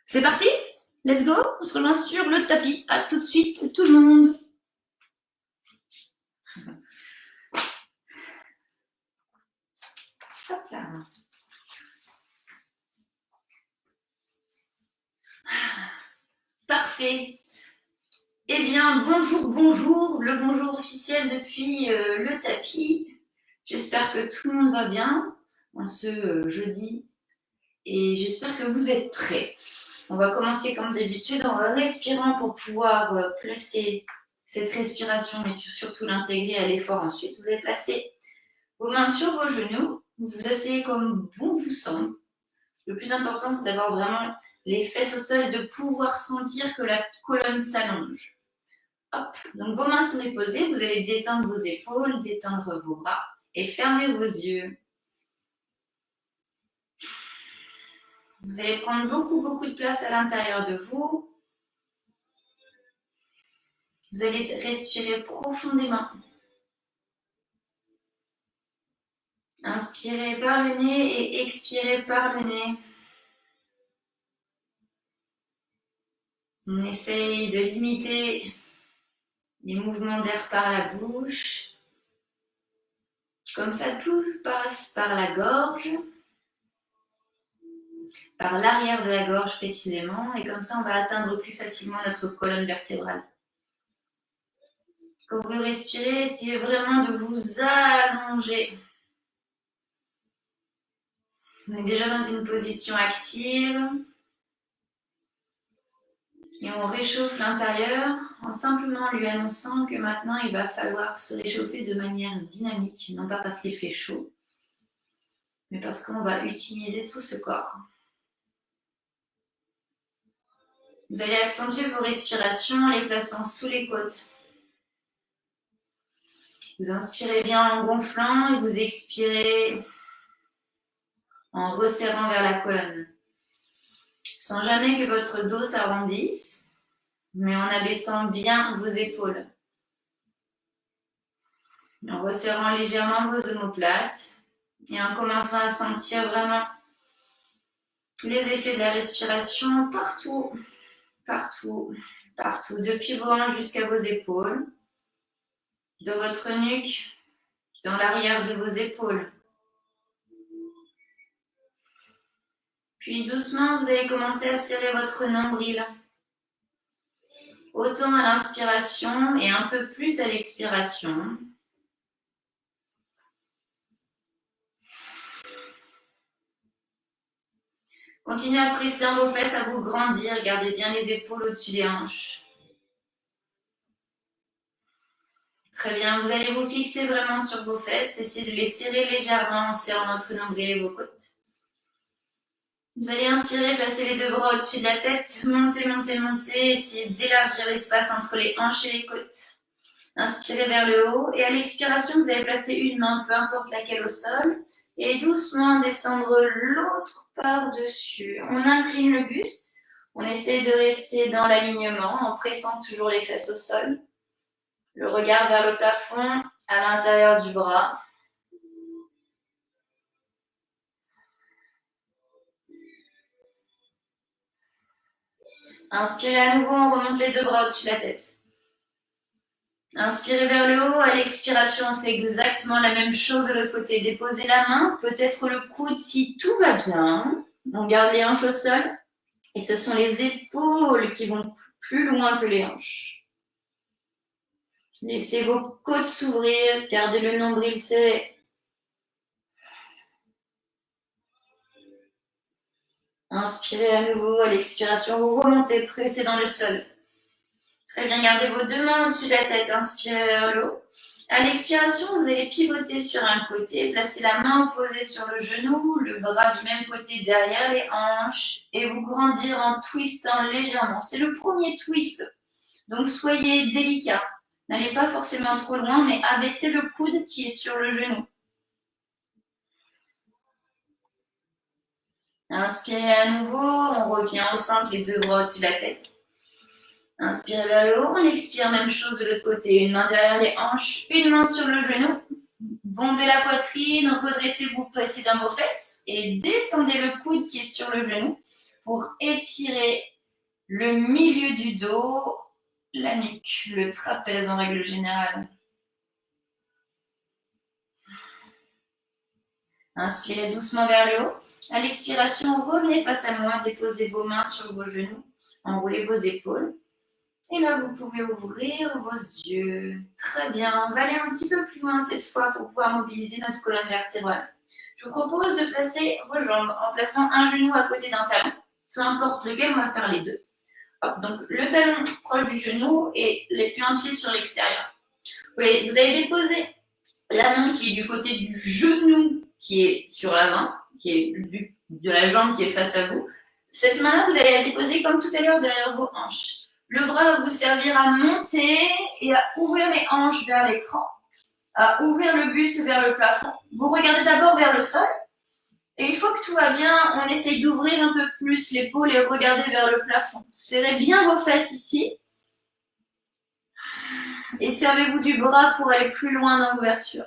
C'est parti? Let's go? On se rejoint sur le tapis. À tout de suite, tout le monde. Hop là. Parfait. Eh bien, bonjour, bonjour. Le bonjour officiel depuis le tapis. J'espère que tout le monde va bien en ce jeudi. Et j'espère que vous êtes prêts. On va commencer comme d'habitude en respirant pour pouvoir placer cette respiration et surtout l'intégrer à l'effort ensuite. Vous allez placer vos mains sur vos genoux, vous vous asseyez comme bon vous semble. Le plus important, c'est d'avoir vraiment les fesses au sol et de pouvoir sentir que la colonne s'allonge. Hop, donc vos mains sont déposées, vous allez détendre vos épaules, détendre vos bras et fermer vos yeux. Vous allez prendre beaucoup de place à l'intérieur de vous. Vous allez respirer profondément. Inspirez par le nez et expirez par le nez. On essaye de limiter les mouvements d'air par la bouche. Comme ça, tout passe par la gorge, par l'arrière de la gorge précisément, et comme ça, on va atteindre plus facilement notre colonne vertébrale. Quand vous respirez, essayez vraiment de vous allonger. On est déjà dans une position active. Et on réchauffe l'intérieur en simplement lui annonçant que maintenant il va falloir se réchauffer de manière dynamique, non pas parce qu'il fait chaud, mais parce qu'on va utiliser tout ce corps. Vous allez accentuer vos respirations en les plaçant sous les côtes. Vous inspirez bien en gonflant et vous expirez en resserrant vers la colonne. Sans jamais que votre dos s'arrondisse, mais en abaissant bien vos épaules. En resserrant légèrement vos omoplates et en commençant à sentir vraiment les effets de la respiration partout, depuis vos hanches jusqu'à vos épaules, de votre nuque, dans l'arrière de vos épaules. Puis doucement, vous allez commencer à serrer votre nombril. Autant à l'inspiration et un peu plus à l'expiration. Continuez à presser dans vos fesses, à vous grandir. Gardez bien les épaules au-dessus des hanches. Très bien, vous allez vous fixer vraiment sur vos fesses. Essayez de les serrer légèrement en serrant votre nombril et vos côtes. Vous allez inspirer, placer les deux bras au-dessus de la tête. Montez. Essayez d'élargir l'espace entre les hanches et les côtes. Inspirez vers le haut et à l'expiration, vous allez placer une main, peu importe laquelle, au sol et doucement descendre l'autre par-dessus. On incline le buste, on essaie de rester dans l'alignement en pressant toujours les fesses au sol. Le regard vers le plafond à l'intérieur du bras. Inspirez à nouveau, on remonte les deux bras au-dessus de la tête. Inspirez vers le haut, à l'expiration, on fait exactement la même chose de l'autre côté. Déposez la main, peut-être le coude si tout va bien. On garde les hanches au sol. Et ce sont les épaules qui vont plus loin que les hanches. Laissez vos côtes s'ouvrir, gardez le nombril serré. Inspirez à nouveau, à l'expiration, vous remontez, pressez dans le sol. Très bien, gardez vos deux mains au-dessus de la tête, inspirez vers le haut. À l'expiration, vous allez pivoter sur un côté, placer la main opposée sur le genou, le bras du même côté derrière les hanches et vous grandir en twistant légèrement. C'est le premier twist, donc soyez délicat. N'allez pas forcément trop loin, mais abaissez le coude qui est sur le genou. Inspirez à nouveau, on revient au centre, les deux bras au-dessus de la tête. Inspirez vers le haut, on expire, même chose de l'autre côté. Une main derrière les hanches, une main sur le genou. Bombez la poitrine, redressez-vous, pressez dans vos fesses et descendez le coude qui est sur le genou pour étirer le milieu du dos, la nuque, le trapèze en règle générale. Inspirez doucement vers le haut. À l'expiration, revenez face à moi, déposez vos mains sur vos genoux, enroulez vos épaules. Et là, vous pouvez ouvrir vos yeux. Très bien. On va aller un petit peu plus loin cette fois pour pouvoir mobiliser notre colonne vertébrale. Je vous propose de placer vos jambes en plaçant un genou à côté d'un talon. Peu importe lequel, on va faire les deux. Hop, donc le talon proche du genou et un pied sur l'extérieur. Vous allez déposer la main qui est du côté du genou qui est sur l'avant, qui est de la jambe qui est face à vous. Cette main-là, vous allez la déposer comme tout à l'heure derrière vos hanches. Le bras va vous servir à monter et à ouvrir les hanches vers l'écran, à ouvrir le buste vers le plafond. Vous regardez d'abord vers le sol. Et une fois que tout va bien, on essaye d'ouvrir un peu plus l'épaule et regarder vers le plafond. Serrez bien vos fesses ici. Et servez-vous du bras pour aller plus loin dans l'ouverture.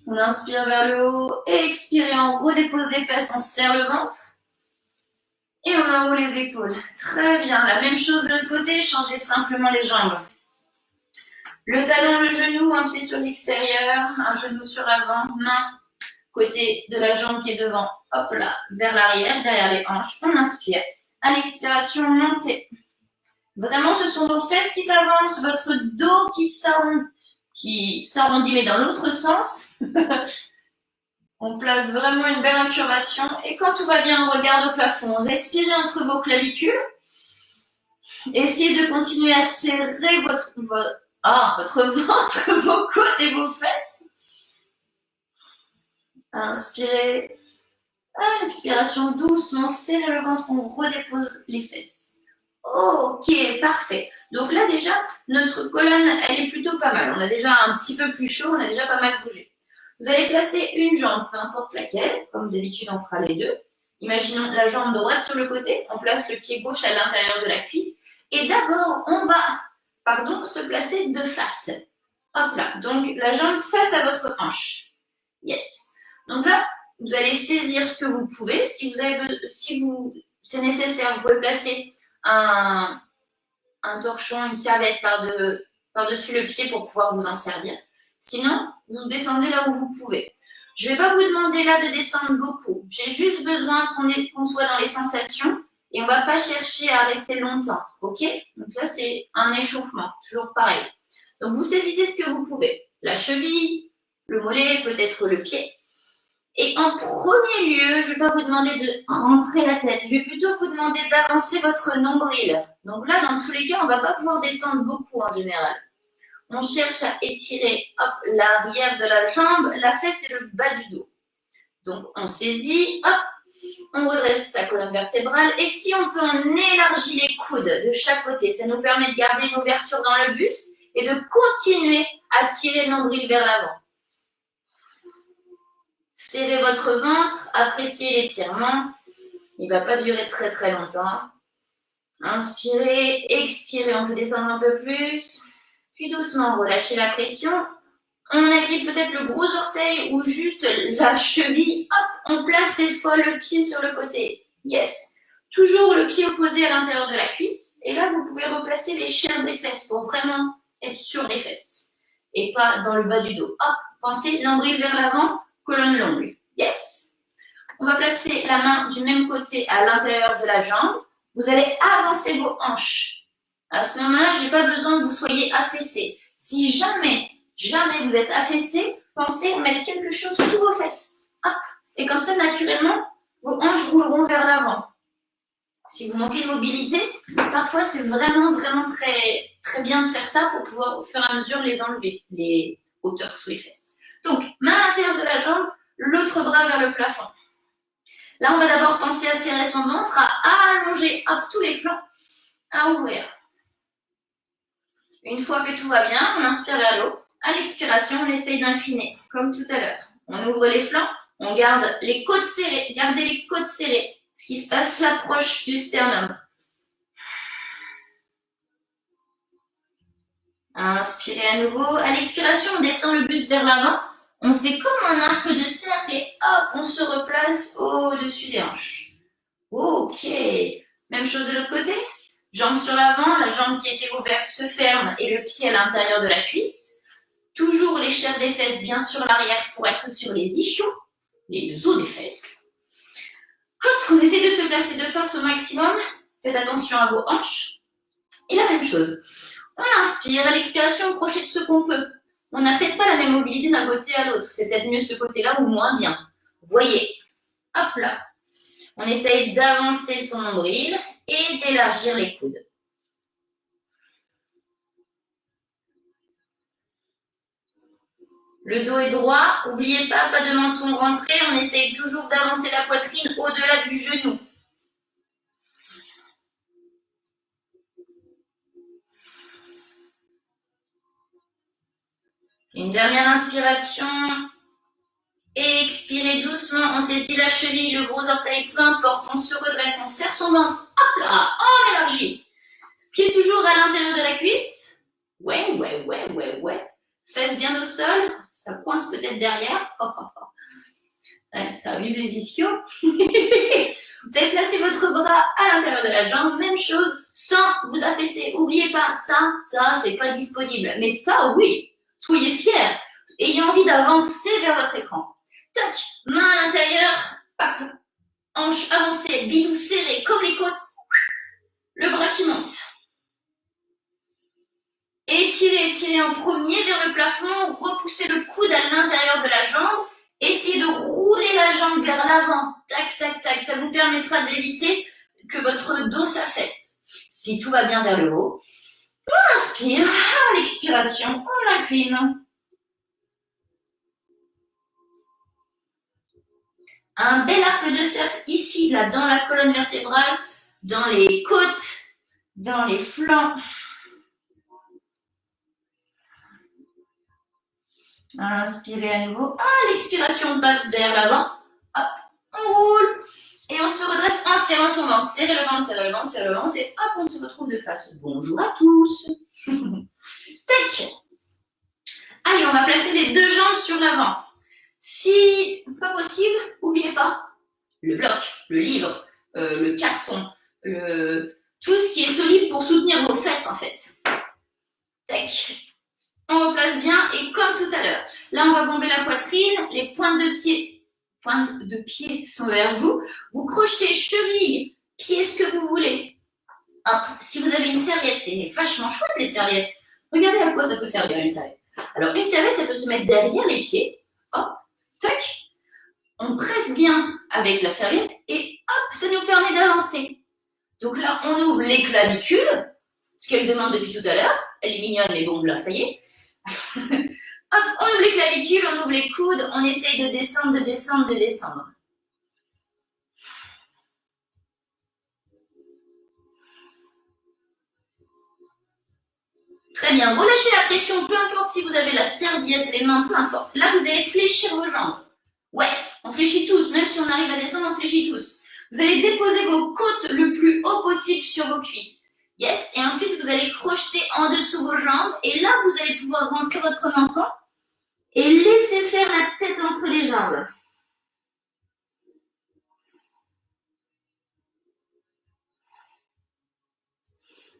On inspire vers le haut et expirez, on redépose les fesses, on serre le ventre. Et on enroule les épaules. Très bien. La même chose de l'autre côté, changez simplement les jambes. Le talon, le genou, un pied sur l'extérieur, un genou sur l'avant, main côté de la jambe qui est devant, hop là, vers l'arrière, derrière les hanches. On inspire. À l'expiration, montez. Vraiment, ce sont vos fesses qui s'avancent, votre dos qui s'arrondit, mais dans l'autre sens. On place vraiment une belle incurvation. Et quand tout va bien, on regarde au plafond. Respirez entre vos clavicules. Essayez de continuer à serrer votre ventre, vos côtes et vos fesses. Inspirez. À l'expiration, doucement, serrez le ventre, on redépose les fesses. Ok, parfait. Donc là déjà, notre colonne, elle est plutôt pas mal. On a déjà un petit peu plus chaud, on a déjà pas mal bougé. Vous allez placer une jambe, peu importe laquelle, comme d'habitude on fera les deux. Imaginons la jambe droite sur le côté, on place le pied gauche à l'intérieur de la cuisse. Et d'abord, on va, se placer de face. Hop là, donc la jambe face à votre hanche. Yes. Donc là, vous allez saisir ce que vous pouvez. Si c'est nécessaire, vous pouvez placer un torchon, une serviette par-dessus le pied pour pouvoir vous en servir. Sinon, vous descendez là où vous pouvez. Je ne vais pas vous demander là de descendre beaucoup. J'ai juste besoin qu'on soit dans les sensations et on ne va pas chercher à rester longtemps. Ok? Donc là, c'est un échauffement, toujours pareil. Donc vous saisissez ce que vous pouvez. La cheville, le mollet, peut-être le pied. Et en premier lieu, je ne vais pas vous demander de rentrer la tête. Je vais plutôt vous demander d'avancer votre nombril. Donc là, dans tous les cas, on ne va pas pouvoir descendre beaucoup en général. On cherche à étirer l'arrière de la jambe, la fesse et le bas du dos. Donc on saisit, on redresse sa colonne vertébrale. Et si on peut, on élargit les coudes de chaque côté. Ça nous permet de garder une ouverture dans le buste et de continuer à tirer le nombril vers l'avant. Serrez votre ventre, appréciez l'étirement. Il ne va pas durer très très longtemps. Inspirez, expirez, on peut descendre un peu plus. Puis doucement, relâchez la pression. On agrippe peut-être le gros orteil ou juste la cheville. Hop, on place cette fois le pied sur le côté. Yes. Toujours le pied opposé à l'intérieur de la cuisse. Et là, vous pouvez replacer les chaînes des fesses pour vraiment être sur les fesses. Et pas dans le bas du dos. Hop, pensez nombril vers l'avant. Colonne longue. Yes. On va placer la main du même côté à l'intérieur de la jambe. Vous allez avancer vos hanches. À ce moment-là, je n'ai pas besoin que vous soyez affaissé. Si jamais vous êtes affaissé, pensez à mettre quelque chose sous vos fesses. Hop. Et comme ça, naturellement, vos hanches rouleront vers l'avant. Si vous manquez de mobilité, parfois c'est vraiment très, très bien de faire ça pour pouvoir au fur et à mesure les enlever, les hauteurs sous les fesses. Donc, main à l'intérieur de la jambe, l'autre bras vers le plafond. Là, on va d'abord penser à serrer son ventre, à allonger tous les flancs, à ouvrir. Une fois que tout va bien, on inspire vers le haut. À l'expiration, on essaye d'incliner, comme tout à l'heure. On ouvre les flancs, on garde les côtes serrées. Gardez les côtes serrées. Ce qui se passe là, proche du sternum. Inspirez à nouveau. À l'expiration, on descend le buste vers l'avant. On fait comme un arc de cercle et hop, on se replace au-dessus des hanches. Ok. Même chose de l'autre côté. Jambe sur l'avant, la jambe qui était ouverte se ferme et le pied à l'intérieur de la cuisse. Toujours les chairs des fesses bien sur l'arrière pour être sur les ischios, les os des fesses. Hop, on essaie de se placer de face au maximum. Faites attention à vos hanches. Et la même chose. On inspire, à l'expiration, on projette ce qu'on peut. On n'a peut-être pas la même mobilité d'un côté à l'autre. C'est peut-être mieux ce côté-là ou moins bien. Voyez. Hop là. On essaye d'avancer son nombril et d'élargir les coudes. Le dos est droit. N'oubliez pas de menton rentré. On essaye toujours d'avancer la poitrine au-delà du genou. Une dernière inspiration. Et expirez doucement. On saisit la cheville, le gros orteil, peu importe. On se redresse, on serre son ventre. Hop là, on élargit. Pied toujours à l'intérieur de la cuisse. Ouais. Fesses bien au sol. Ça coince peut-être derrière. Ouais, ça va vivre les ischios. Vous allez placer votre bras à l'intérieur de la jambe. Même chose, sans vous affaisser. N'oubliez pas, ça, c'est pas disponible. Mais ça, oui. Soyez fiers. Ayez envie d'avancer vers votre écran. Toc, main à l'intérieur. Hop. Hanche avancée, bidou serré comme les côtes. Le bras qui monte. Étirez en premier vers le plafond. Repoussez le coude à l'intérieur de la jambe. Essayez de rouler la jambe vers l'avant. Tac. Ça vous permettra d'éviter que votre dos s'affaisse. Si tout va bien vers le haut, on inspire. À l'expiration, on incline. Un bel arc de cercle ici, là, dans la colonne vertébrale, dans les côtes, dans les flancs. Inspirez à nouveau. À l'expiration, on passe vers l'avant. Hop, on roule. Et on se redresse en serrant son ventre. Serrez le ventre. Et hop, on se retrouve de face. Bonjour à tous. Tac. Allez, on va placer les deux jambes sur l'avant. Si pas possible, n'oubliez pas le bloc, le livre, le carton, tout ce qui est solide pour soutenir vos fesses en fait. Tac. On replace bien et comme tout à l'heure, là on va bomber la poitrine, les pointes de pied sont vers vous. Vous crochetez cheville, pied, ce que vous voulez. Hop, si vous avez une serviette, c'est vachement chouette les serviettes. Regardez à quoi ça peut servir une serviette. Alors une serviette, ça peut se mettre derrière les pieds. Hop, tac. On presse bien avec la serviette et hop, ça nous permet d'avancer. Donc là, on ouvre les clavicules, ce qu'elle demande depuis tout à l'heure. Elle est mignonne, les bombes là, ça y est. Hop, on ouvre les clavicules, on ouvre les coudes, on essaye de descendre. Très bien, relâchez la pression, peu importe si vous avez la serviette, les mains, peu importe. Là, vous allez fléchir vos jambes. Ouais, on fléchit tous, même si on arrive à descendre, on fléchit tous. Vous allez déposer vos côtes le plus haut possible sur vos cuisses. Yes, et ensuite vous allez crocheter en dessous vos jambes et là vous allez pouvoir rentrer votre menton et laisser faire la tête entre les jambes.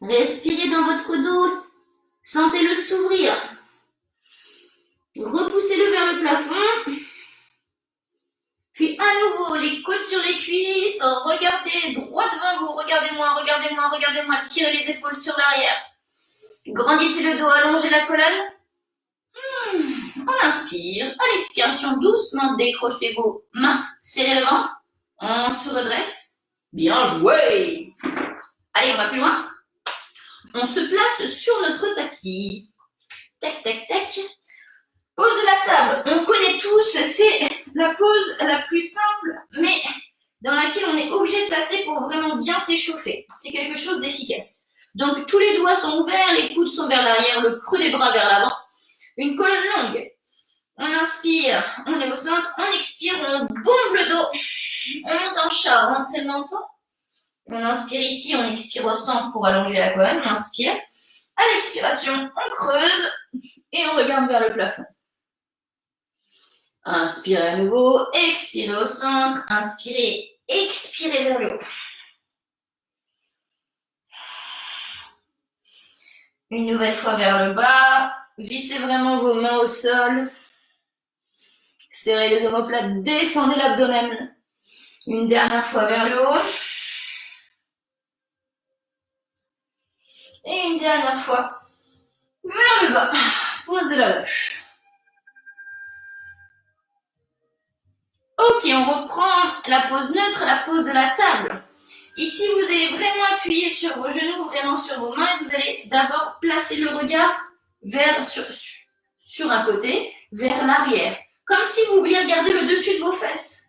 Respirez dans votre dos, sentez-le s'ouvrir. Repoussez-le vers le plafond. Puis à nouveau, les côtes sur les cuisses, regardez droit devant vous, regardez-moi, tirez les épaules sur l'arrière. Grandissez le dos, allongez la colonne. On inspire, à l'expiration, doucement décrochez vos mains, serrez le ventre. On se redresse. Bien joué. Allez, on va plus loin. On se place sur notre tapis. Tac. Pose de la table. On connaît tous, c'est la pose la plus simple, mais dans laquelle on est obligé de passer pour vraiment bien s'échauffer. C'est quelque chose d'efficace. Donc, tous les doigts sont ouverts, les coudes sont vers l'arrière, le creux des bras vers l'avant. Une colonne longue. On inspire, on est au centre, on expire, on bombe le dos. On monte en chat, rentrez le menton. On inspire ici, on expire au centre pour allonger la colonne. On inspire. À l'expiration, on creuse et on regarde vers le plafond. Inspirez à nouveau, expirez au centre, inspirez, expirez vers le haut. Une nouvelle fois vers le bas. Vissez vraiment vos mains au sol. Serrez les omoplates, descendez l'abdomen. Une dernière fois vers le haut. Et une dernière fois vers le bas. Pose la vache. Ok, on reprend la pose neutre, la pose de la table. Ici, vous allez vraiment appuyer sur vos genoux, vraiment sur vos mains. Et vous allez d'abord placer le regard sur un côté, vers l'arrière. Comme si vous vouliez regarder le dessus de vos fesses.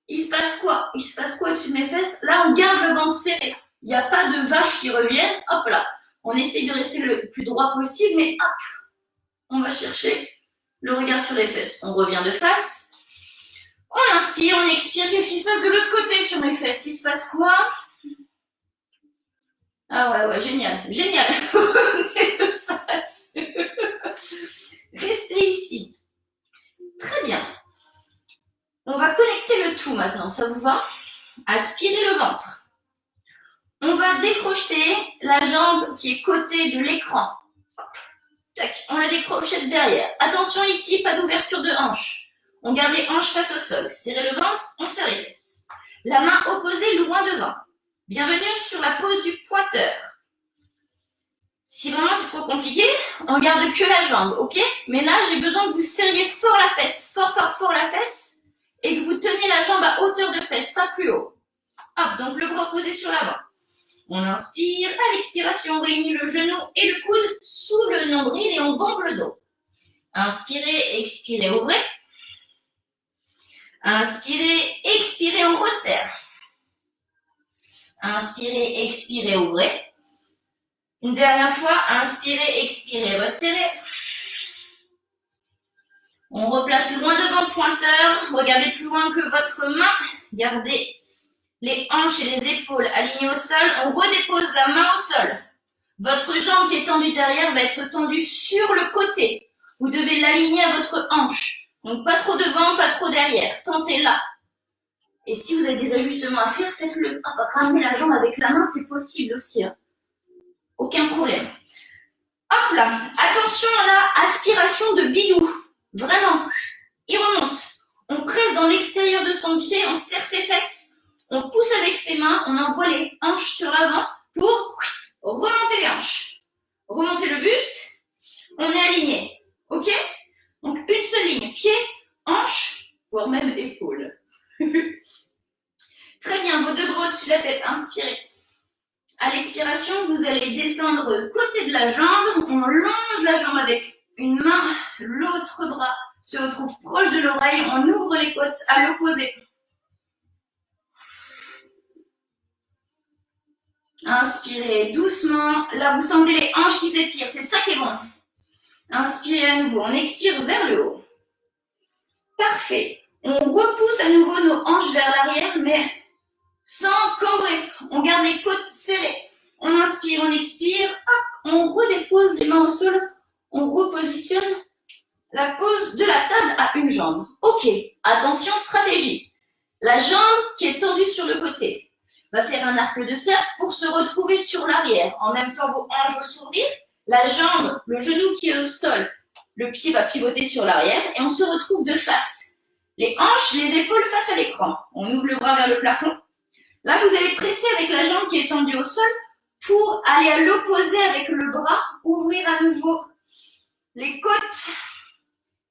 Il se passe quoi? Il se passe quoi au-dessus de mes fesses? Là, on garde le ventre serré. Il n'y a pas de vache qui reviennent. Hop là. On essaye de rester le plus droit possible, mais hop, on va chercher le regard sur les fesses. On revient de face. On inspire, on expire. Qu'est-ce qui se passe de l'autre côté sur mes fesses? Il se passe quoi? Ah ouais, génial, génial. Revenez de face. Restez ici. Très bien. On va connecter le tout maintenant, ça vous va? Aspirez le ventre. On va décrocher la jambe qui est côté de l'écran. Tac, on la décrochette derrière. Attention ici, pas d'ouverture de hanche. On garde les hanches face au sol. Serrez le ventre, on serre les fesses. La main opposée loin devant. Bienvenue sur la pose du pointeur. Si vraiment c'est trop compliqué, on garde que la jambe, ok? Mais là, j'ai besoin que vous serriez fort la fesse, fort la fesse, et que vous teniez la jambe à hauteur de fesse, pas plus haut. Hop, donc le bras posé sur l'avant. On inspire, à l'expiration, on réunit le genou et le coude sous le nombril et on bombe le dos. Inspirez, expirez, ouvrez. Inspirez, expirez, on resserre. Inspirez, expirez, ouvrez. Une dernière fois, inspirez, expirez, resserrez. On replace loin devant le pointeur. Regardez plus loin que votre main. Gardez les hanches et les épaules alignées au sol. On redépose la main au sol. Votre jambe qui est tendue derrière va être tendue sur le côté. Vous devez l'aligner à votre hanche. Donc pas trop devant, pas trop derrière. Tentez là. Et si vous avez des ajustements à faire, faites-le. Ramenez la jambe avec la main, c'est possible aussi. Hein. Aucun problème. Hop là. Attention là, aspiration de bidou. Vraiment. Il remonte. On presse dans l'extérieur de son pied, on serre ses fesses. On pousse avec ses mains, on envoie les hanches sur l'avant pour remonter les hanches. Remonter le buste. On est aligné. Ok? Donc une seule ligne. Pied, hanche, voire même épaule. Très bien, vos deux bras au-dessus de la tête. Inspirez. À l'expiration, vous allez descendre côté de la jambe. On longe la jambe avec une main. L'autre bras se retrouve proche de l'oreille. On ouvre les côtes à l'opposé. Inspirez doucement. Là, vous sentez les hanches qui s'étirent. C'est ça qui est bon. Inspirez à nouveau. On expire vers le haut. Parfait. On repousse à nouveau nos hanches vers l'arrière, mais sans cambrer. On garde les côtes serrées. On inspire, on expire. Hop, on redépose les mains au sol. On repositionne la pose de la table à une jambe. Ok. Attention, stratégie. La jambe qui est tendue sur le côté va faire un arc de cercle pour se retrouver sur l'arrière. En même temps, vos hanches vont s'ouvrir. La jambe, le genou qui est au sol, le pied va pivoter sur l'arrière et on se retrouve de face. Les hanches, les épaules face à l'écran. On ouvre le bras vers le plafond. Là, vous allez presser avec la jambe qui est tendue au sol pour aller à l'opposé avec le bras, ouvrir à nouveau les côtes,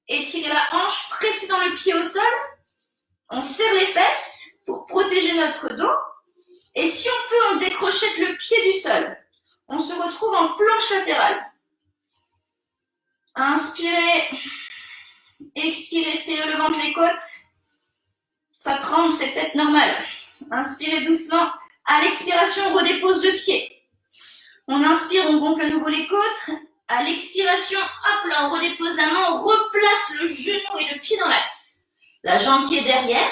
étirer la hanche, presser dans le pied au sol. On serre les fesses pour protéger notre dos. Et si on peut, on décrochette le pied du sol. On se retrouve en planche latérale. Inspirez, expirez, serrez le ventre, les côtes. Ça tremble, c'est peut-être normal. Inspirez doucement. À l'expiration, on redépose le pied. On inspire, on gonfle à nouveau les côtes. À l'expiration, hop là, on redépose la main, on replace le genou et le pied dans l'axe. La jambe qui est derrière,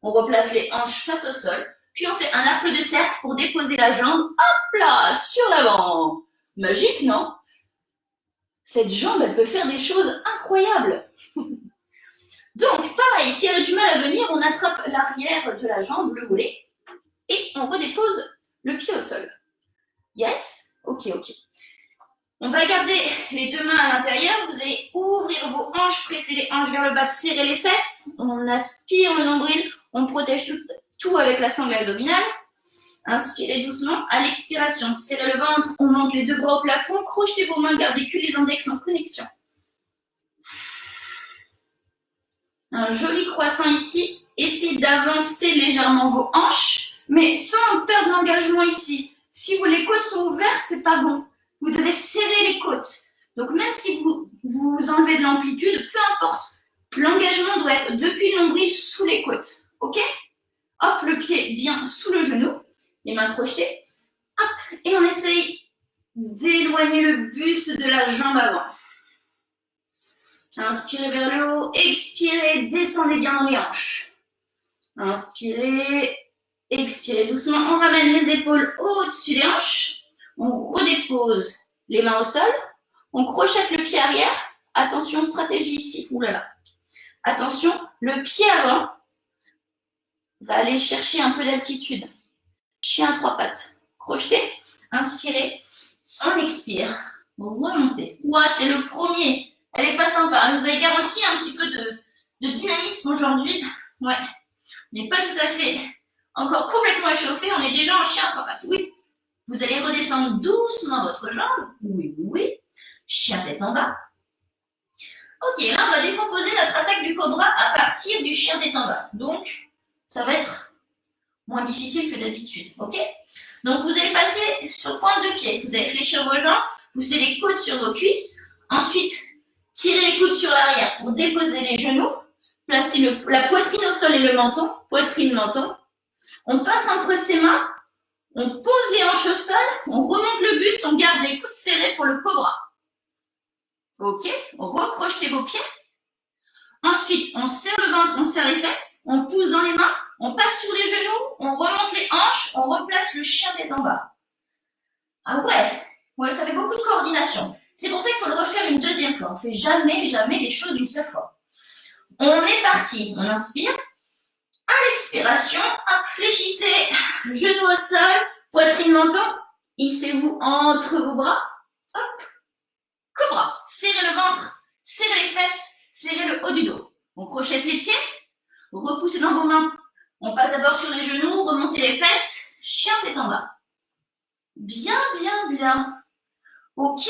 on replace les hanches face au sol. Puis on fait un arc de cercle pour déposer la jambe, hop là, sur l'avant. Magique, non? Cette jambe, elle peut faire des choses incroyables. Donc, pareil, si elle a du mal à venir, on attrape l'arrière de la jambe, le mollet, et on redépose le pied au sol. Yes? Ok. On va garder les deux mains à l'intérieur. Vous allez ouvrir vos hanches, presser les hanches vers le bas, serrer les fesses. On aspire le nombril. On protège tout avec la sangle abdominale. Inspirez doucement. À l'expiration, serrez le ventre. On monte les deux bras au plafond. Crochetez vos mains, gardez que les index en connexion. Un joli croissant ici. Essayez d'avancer légèrement vos hanches, mais sans perdre l'engagement ici. Si les côtes sont ouvertes, c'est pas bon. Vous devez serrer les côtes. Donc même si vous enlevez de l'amplitude, peu importe. L'engagement doit être depuis le nombril sous les côtes. Ok? Hop, le pied bien sous le genou. Les mains crochetées. Hop, et on essaye d'éloigner le buste de la jambe avant. Inspirez vers le haut, expirez, descendez bien dans les hanches. Inspirez, expirez doucement. On ramène les épaules au-dessus des hanches. On redépose les mains au sol. On crochette le pied arrière. Attention, stratégie ici. Ouh là là. Attention, le pied avant va aller chercher un peu d'altitude. Chien à trois pattes. Crochetez, inspirez, on expire. Remontez. Ouah, c'est le premier. Elle est pas sympa. Je vous avez garanti un petit peu de dynamisme aujourd'hui. Ouais. On n'est pas tout à fait encore complètement échauffé. On est déjà en chien à trois pattes. Oui. Vous allez redescendre doucement votre jambe. Oui, oui. Chien tête en bas. Ok, là, on va décomposer notre attaque du cobra à partir du chien tête en bas. Donc, ça va être moins difficile que d'habitude. Ok? Donc, vous allez passer sur pointe de pied. Vous allez fléchir vos jambes. Poussez les coudes sur vos cuisses. Ensuite, tirez les coudes sur l'arrière pour déposer les genoux. Placez la poitrine au sol et le menton. Poitrine, menton. On passe entre ses mains. On pose les hanches au sol. On remonte le buste. On garde les coudes serrés pour le cobra. Ok? Recrochetez vos pieds. Ensuite, on serre le ventre, on serre les fesses. On pousse dans les mains. On passe sur les genoux. On remonte les hanches. On replace le chien tête en bas. Ah ouais? Ouais, ça fait beaucoup de coordination. C'est pour ça qu'il faut le refaire une deuxième fois. On ne fait jamais les choses une seule fois. On est parti. On inspire. À l'expiration, hop, fléchissez. Genoux au sol, poitrine menton. Hissez-vous entre vos bras. Hop. Cobra. Serrez le ventre, serrez les fesses, serrez le haut du dos. On crochette les pieds. Repoussez dans vos mains. On passe d'abord sur les genoux, remontez les fesses. Chien tête en bas. Bien, bien, bien. Ok.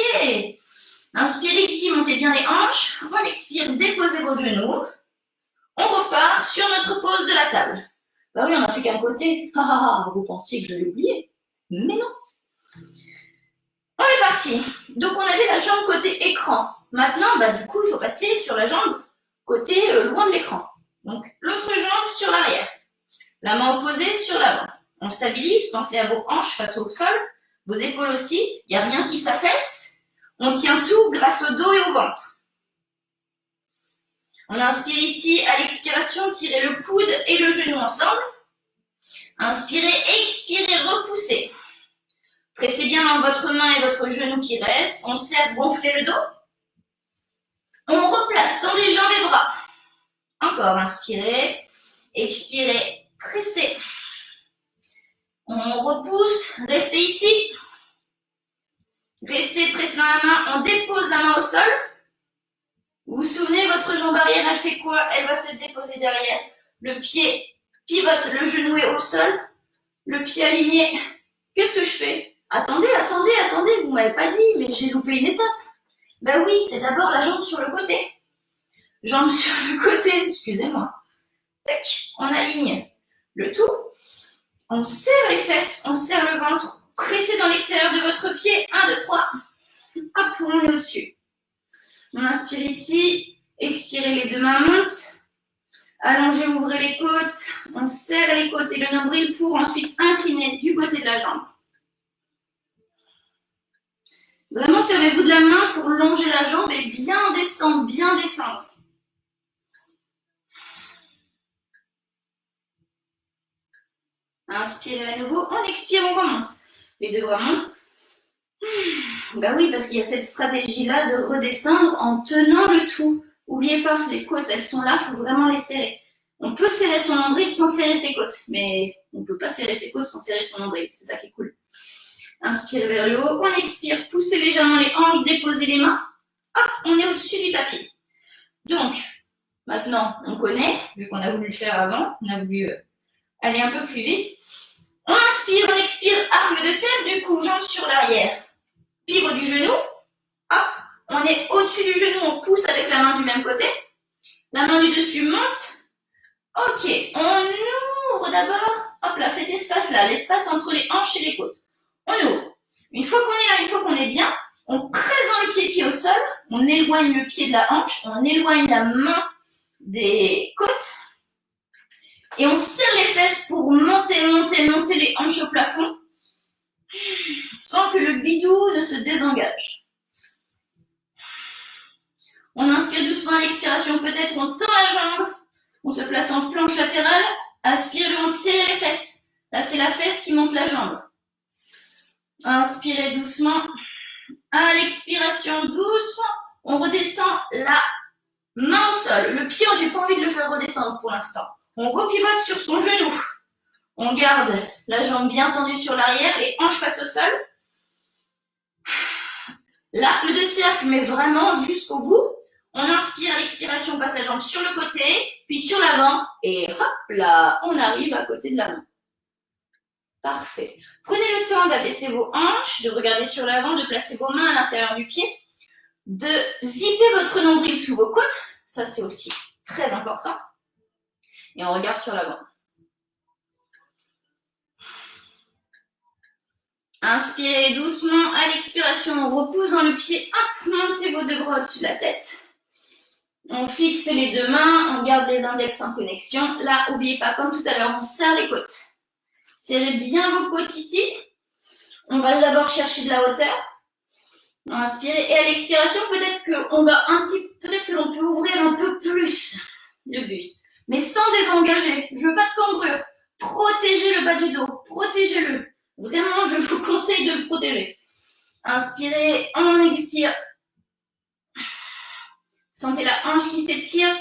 Inspirez ici, montez bien les hanches. On expire, déposez vos genoux. On repart sur notre pose de la table. Bah oui, on n'a fait qu'un côté. Vous pensiez que je l'ai oublié. Mais non. On est parti. Donc, on avait la jambe côté écran. Maintenant, du coup, il faut passer sur la jambe côté loin de l'écran. Donc, l'autre jambe sur l'arrière. La main opposée sur l'avant. On stabilise, pensez à vos hanches face au sol. Vos épaules aussi. Il n'y a rien qui s'affaisse. On tient tout grâce au dos et au ventre. On inspire ici, à l'expiration, tirez le coude et le genou ensemble. Inspirez, expirez, repoussez. Pressez bien dans votre main et votre genou qui reste. On serre, gonflez le dos. On replace, tendez jambes et bras. Encore, inspirez, expirez, pressez. On repousse, restez ici. Restez pressé dans la main, on dépose la main au sol. Vous vous souvenez, votre jambe arrière, elle fait quoi? Elle va se déposer derrière. Le pied pivote, le genou est au sol. Le pied aligné. Qu'est-ce que je fais? Attendez, vous m'avez pas dit, mais j'ai loupé une étape. Ben oui, c'est d'abord la jambe sur le côté. Jambe sur le côté, excusez-moi. Tac, on aligne le tout. On serre les fesses, on serre le ventre. Pressez dans l'extérieur de votre pied. 1, 2, 3. Hop, on est au-dessus. On inspire ici, expirez, les deux mains montent. Allongez, ouvrez les côtes. On serre les côtes et le nombril pour ensuite incliner du côté de la jambe. Vraiment, servez-vous de la main pour longer la jambe et bien descendre, bien descendre. Inspirez à nouveau, on expire, on remonte. Les deux bras montent. Ben oui, parce qu'il y a cette stratégie-là de redescendre en tenant le tout. N'oubliez pas, les côtes, elles sont là, il faut vraiment les serrer. On peut serrer son nombril sans serrer ses côtes, mais on ne peut pas serrer ses côtes sans serrer son nombril. C'est ça qui est cool. Inspire vers le haut, on expire, poussez légèrement les hanches, déposez les mains. Hop, on est au-dessus du tapis. Donc, maintenant, on connaît, vu qu'on a voulu le faire avant, on a voulu aller un peu plus vite. On inspire, on expire, arc de cercle, du coup, jambes sur l'arrière. Pivot du genou. Hop, on est au-dessus du genou, on pousse avec la main du même côté. La main du dessus monte. Ok, on ouvre d'abord, hop là, cet espace-là, l'espace entre les hanches et les côtes. On ouvre. Une fois qu'on est là, une fois qu'on est bien, on presse dans le pied qui est au sol, on éloigne le pied de la hanche, on éloigne la main des côtes et on serre les fesses pour monter les hanches au plafond sans que le bidou ne se désengage. On inspire doucement à l'expiration, peut-être on tend la jambe, on se place en planche latérale, aspire, on serre les fesses. Là, c'est la fesse qui monte la jambe. Inspirez doucement. À l'expiration, doucement, on redescend la main au sol. Le pied, j'ai pas envie de le faire redescendre pour l'instant. On repivote sur son genou. On garde la jambe bien tendue sur l'arrière, les hanches face au sol. L'arc de cercle, mais vraiment jusqu'au bout. On inspire, à l'expiration, on passe la jambe sur le côté, puis sur l'avant, et hop là, on arrive à côté de la main. Parfait. Prenez le temps d'abaisser vos hanches, de regarder sur l'avant, de placer vos mains à l'intérieur du pied, de zipper votre nombril sous vos côtes. Ça, c'est aussi très important. Et on regarde sur l'avant. Inspirez doucement. À l'expiration, on repousse dans le pied. Hop, montez vos deux bras au-dessus de la tête. On fixe les deux mains. On garde les index en connexion. Là, n'oubliez pas, comme tout à l'heure, on serre les côtes. Serrez bien vos côtes ici. On va d'abord chercher de la hauteur. Inspirez. Et à l'expiration, peut-être que l'on peut ouvrir un peu plus le buste. Mais sans désengager. Je veux pas de cambrure. Protégez le bas du dos. Protégez-le. Vraiment, je vous conseille de le protéger. Inspirez, on expire. Sentez la hanche qui s'étire.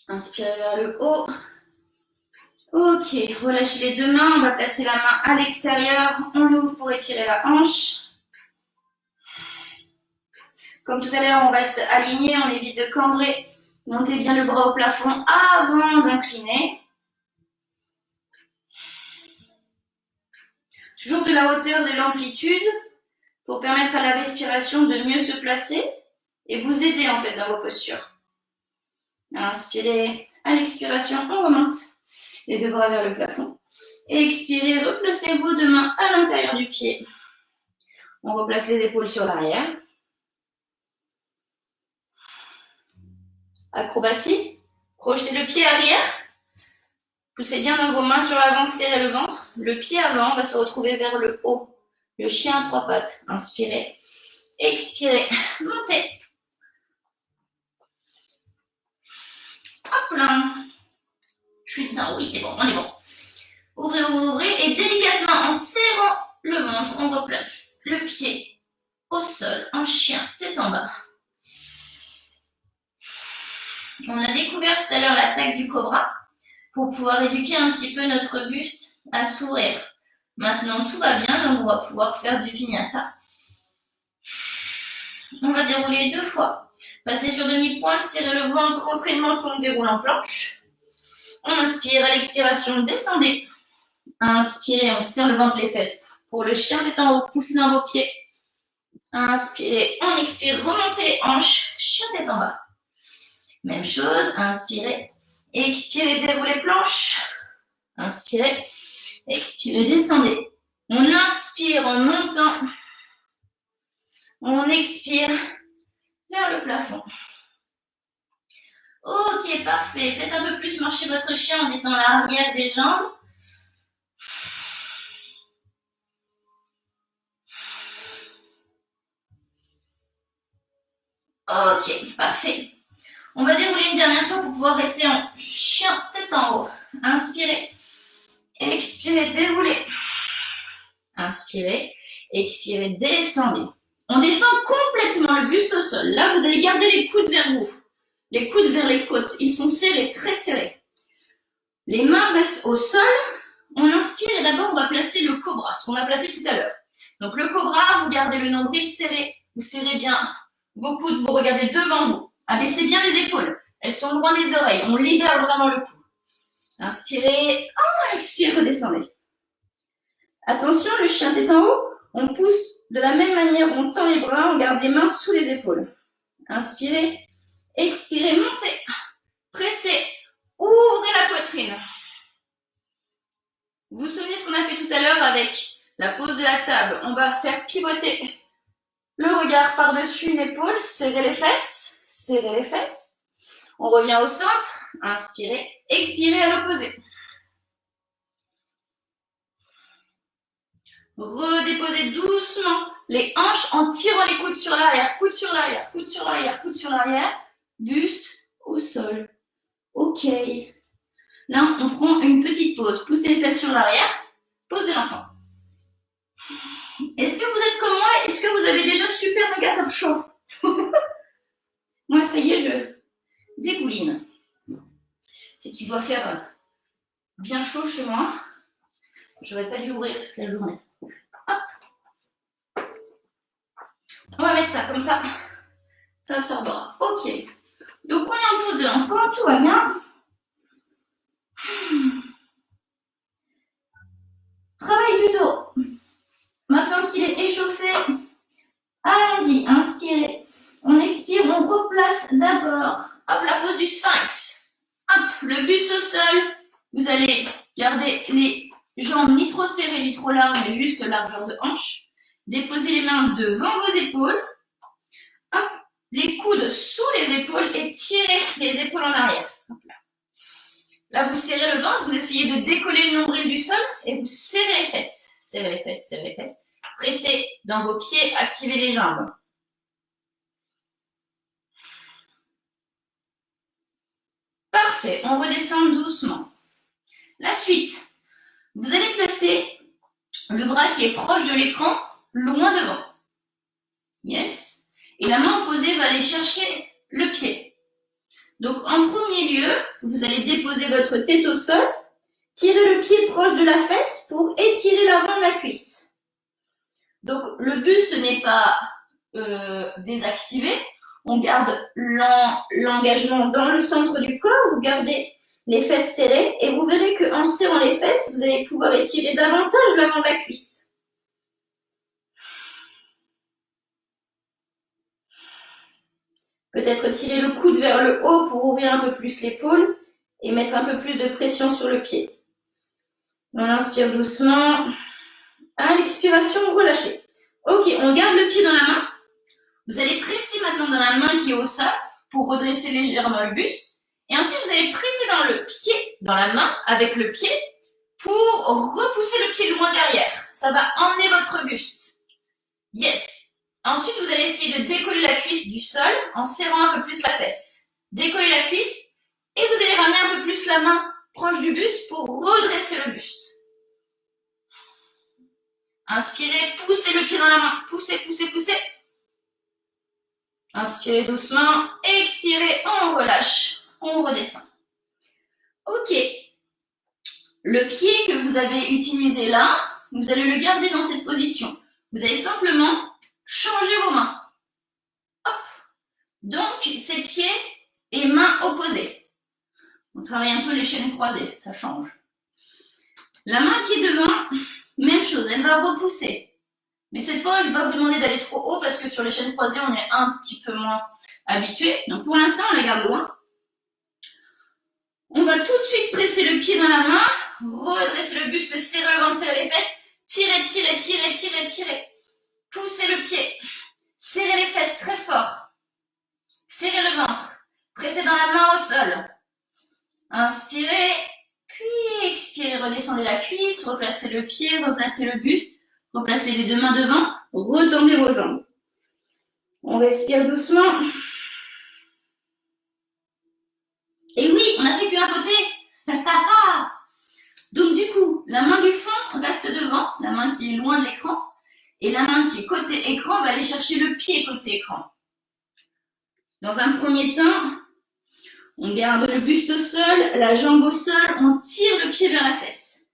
Inspirez vers le haut. Ok, relâchez les deux mains. On va placer la main à l'extérieur. On ouvre pour étirer la hanche. Comme tout à l'heure, on reste aligné. On évite de cambrer. Montez bien le bras au plafond avant d'incliner. Toujours de la hauteur, de l'amplitude pour permettre à la respiration de mieux se placer et vous aider en fait dans vos postures. Inspirez, à l'expiration, on remonte les deux bras vers le plafond. Expirez, replacez vos deux mains à l'intérieur du pied. On replace les épaules sur l'arrière. Acrobatie. Projetez le pied arrière. Poussez bien dans vos mains sur l'avant, serrez le ventre. Le pied avant va se retrouver vers le haut. Le chien à trois pattes. Inspirez. Expirez. Montez. Hop là. Je suis dedans. Oui, c'est bon. On est bon. Ouvrez, ouvrez, ouvrez. Et délicatement, en serrant le ventre, on replace le pied au sol en chien, tête en bas. On a découvert tout à l'heure l'attaque du cobra pour pouvoir éduquer un petit peu notre buste à sourire. Maintenant, tout va bien, donc on va pouvoir faire du vinyasa. On va dérouler 2 fois. Passer sur demi-pointe, serrer le ventre, rentrer le menton, on déroule en planche. On inspire, à l'expiration, descendez. Inspirez, on serre le ventre, les fesses. Pour le chien tête en haut, poussez dans vos pieds. Inspirez, on expire, remontez les hanches, chien tête en bas. Même chose, inspirez, expirez, déroulez planche. Inspirez, expirez, descendez. On inspire en montant. On expire vers le plafond. Ok, parfait. Faites un peu plus marcher votre chien en étant l'arrière des jambes. Ok, parfait. On va dérouler une dernière fois pour pouvoir rester en chien tête en haut. Inspirez, expirez, déroulez. Inspirez, expirez, descendez. On descend complètement le buste au sol. Là, vous allez garder les coudes vers vous. Les coudes vers les côtes. Ils sont serrés, très serrés. Les mains restent au sol. On inspire et d'abord, on va placer le cobra, ce qu'on a placé tout à l'heure. Donc, le cobra, vous gardez le nombril serré. Vous serrez bien vos coudes, vous regardez devant vous. Abaissez bien les épaules. Elles sont loin des oreilles. On libère vraiment le cou. Inspirez. Oh, expirez, redescendez. Attention, le chien tête en haut. On pousse de la même manière. On tend les bras. On garde les mains sous les épaules. Inspirez. Expirez, montez. Pressez. Ouvrez la poitrine. Vous vous souvenez ce qu'on a fait tout à l'heure avec la pose de la table. On va faire pivoter le regard par-dessus une épaule. Serrez les fesses. Serrez les fesses. On revient au centre. Inspirez. Expirez à l'opposé. Redéposez doucement les hanches en tirant les coudes sur l'arrière. Coude sur l'arrière, coude sur l'arrière, coude sur l'arrière. Buste au sol. Ok. Là, on prend une petite pause. Poussez les fesses sur l'arrière. Pose de l'enfant. Est-ce que vous êtes comme moi? Est-ce que vous avez déjà super méga top chaud? Moi, ça y est, je dégouline. C'est qu'il doit faire bien chaud chez moi. J'aurais pas dû ouvrir toute la journée. Hop. On va mettre ça comme ça. Ça absorbera. Ok. Donc, on est en pause de l'enfant. Tout va bien. Travail du dos. Maintenant qu'il est échauffé, allons-y, inspirez. On expire, on replace d'abord. Hop, la pose du sphinx. Hop, le buste au sol. Vous allez garder les jambes ni trop serrées ni trop larges, mais juste largeur de hanche. Déposez les mains devant vos épaules. Hop, les coudes sous les épaules et tirez les épaules en arrière. Hop là. Là, vous serrez le ventre, vous essayez de décoller le nombril du sol et vous serrez les fesses. Serrez les fesses, serrez les fesses. Pressez dans vos pieds, activez les jambes. Parfait, on redescend doucement. La suite, vous allez placer le bras qui est proche de l'écran, loin devant. Yes. Et la main opposée va aller chercher le pied. Donc, en premier lieu, vous allez déposer votre tête au sol, tirer le pied proche de la fesse pour étirer l'avant de la cuisse. Donc, le buste n'est pas désactivé. On garde l'engagement dans le centre du corps. Vous gardez les fesses serrées et vous verrez qu'en serrant les fesses, vous allez pouvoir étirer davantage l'avant de la cuisse. Peut-être tirer le coude vers le haut pour ouvrir un peu plus l'épaule et mettre un peu plus de pression sur le pied. On inspire doucement. À l'expiration, relâchez. Ok, on garde le pied dans la main. Vous allez presser maintenant dans la main qui est au sol pour redresser légèrement le buste. Et ensuite, vous allez presser dans le pied, dans la main, avec le pied, pour repousser le pied loin derrière. Ça va emmener votre buste. Yes. Ensuite, vous allez essayer de décoller la cuisse du sol en serrant un peu plus la fesse. Décollez la cuisse et vous allez ramener un peu plus la main proche du buste pour redresser le buste. Inspirez, poussez le pied dans la main. Poussez, poussez, poussez. Inspirez doucement. Expirez, on relâche. On redescend. Ok. Le pied que vous avez utilisé là, vous allez le garder dans cette position. Vous allez simplement changer vos mains. Hop. Donc, c'est pieds et mains opposées. On travaille un peu les chaînes croisées, ça change. La main qui est devant, même chose, elle va repousser. Mais cette fois, je ne vais pas vous demander d'aller trop haut parce que sur les chaînes croisées, on est un petit peu moins habitué. Donc pour l'instant, on la garde loin. On va tout de suite presser le pied dans la main, redresser le buste, serrer le ventre, serrer les fesses, tirer, tirer, tirer, tirer, tirer. Poussez le pied, serrez les fesses très fort. Serrez le ventre, pressez dans la main au sol. Inspirez, puis expirez, redescendez la cuisse, replacez le pied, replacez le buste. Replacez les deux mains devant, retendez vos jambes. On respire doucement. Et oui, on n'a fait qu'un côté. Donc du coup, la main du fond reste devant, la main qui est loin de l'écran. Et la main qui est côté écran va aller chercher le pied côté écran. Dans un premier temps, On garde le buste au sol, la jambe au sol, on tire le pied vers la fesse.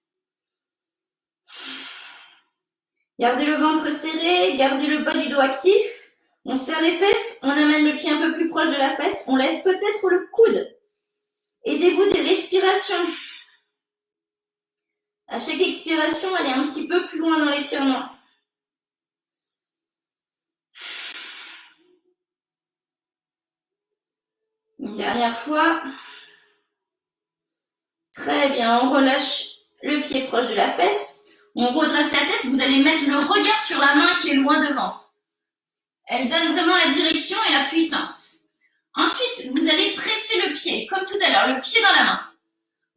Gardez le ventre serré, gardez le bas du dos actif. On serre les fesses, on amène le pied un peu plus proche de la fesse, on lève peut-être le coude. Aidez-vous des respirations. À chaque expiration, allez un petit peu plus loin dans l'étirement. Une dernière fois. Très bien, on relâche le pied proche de la fesse. On redresse la tête, vous allez mettre le regard sur la main qui est loin devant. Elle donne vraiment la direction et la puissance. Ensuite, vous allez presser le pied, comme tout à l'heure, le pied dans la main.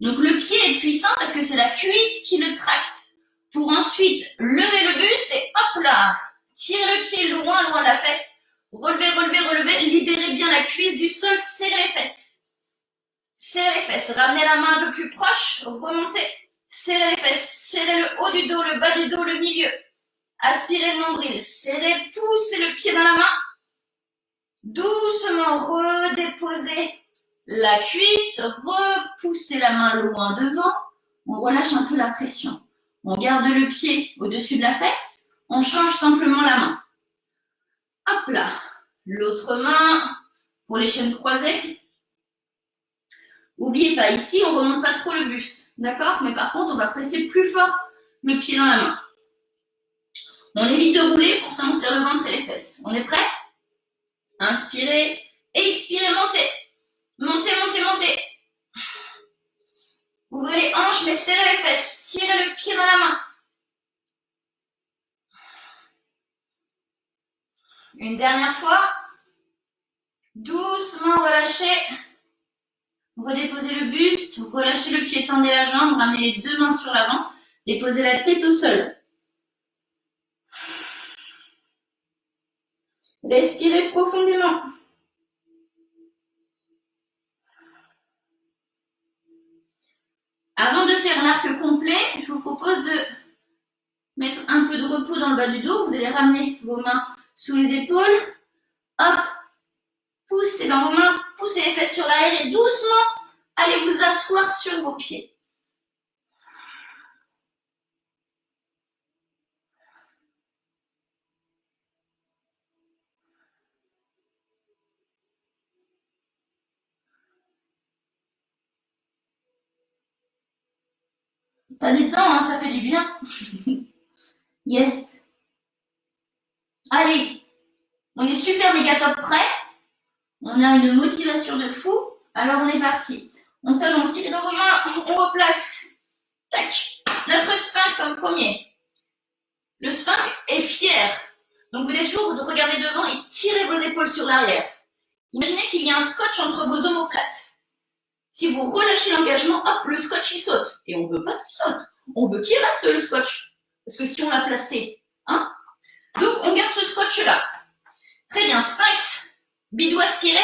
Donc le pied est puissant parce que c'est la cuisse qui le tracte. Pour ensuite lever le buste et hop là, tirez le pied loin, loin de la fesse. Relevez, relevez, relevez, libérez bien la cuisse du sol, serrez les fesses. Serrez les fesses, ramenez la main un peu plus proche, remontez. Serrez les fesses, serrez le haut du dos, le bas du dos, le milieu. Aspirez le nombril, serrez, poussez le pied dans la main. Doucement redéposez la cuisse, repoussez la main loin devant. On relâche un peu la pression. On garde le pied au-dessus de la fesse. On change simplement la main. Hop là. L'autre main pour les chaînes croisées. N'oubliez pas, ici, on ne remonte pas trop le buste. D'accord? Mais par contre, on va presser plus fort le pied dans la main. On évite de rouler, pour ça on serre le ventre et les fesses. On est prêt? Inspirez, expirez, montez. Montez, montez, montez. Ouvrez les hanches, mais serrez les fesses. Tirez le pied dans la main. Une dernière fois. Doucement relâchez. Redéposez le buste. Relâchez le pied, tendez la jambe. Ramenez les deux mains sur l'avant. Déposez la tête au sol. Respirez profondément. Avant de faire l'arc complet, je vous propose de mettre un peu de repos dans le bas du dos. Vous allez ramener vos mains sous les épaules. Hop, poussez dans vos mains, poussez les fesses sur l'arrière et doucement, allez vous asseoir sur vos pieds. Ça détend, hein, ça fait du bien. Yes. Allez, on est super méga top prêt. On a une motivation de fou. Alors on est parti. On s'allonge, tirez dans vos mains, on replace. Tac. Notre sphinx en premier. Le sphinx est fier. Donc vous êtes toujours de regarder devant et tirez vos épaules sur l'arrière. Imaginez qu'il y a un scotch entre vos omoplates. Si vous relâchez l'engagement, hop, le scotch il saute. Et on ne veut pas qu'il saute. On veut qu'il reste le scotch. Parce que si on l'a placé, hein. Donc on garde ce scotch là. Très bien, sphinx, bidou aspiré.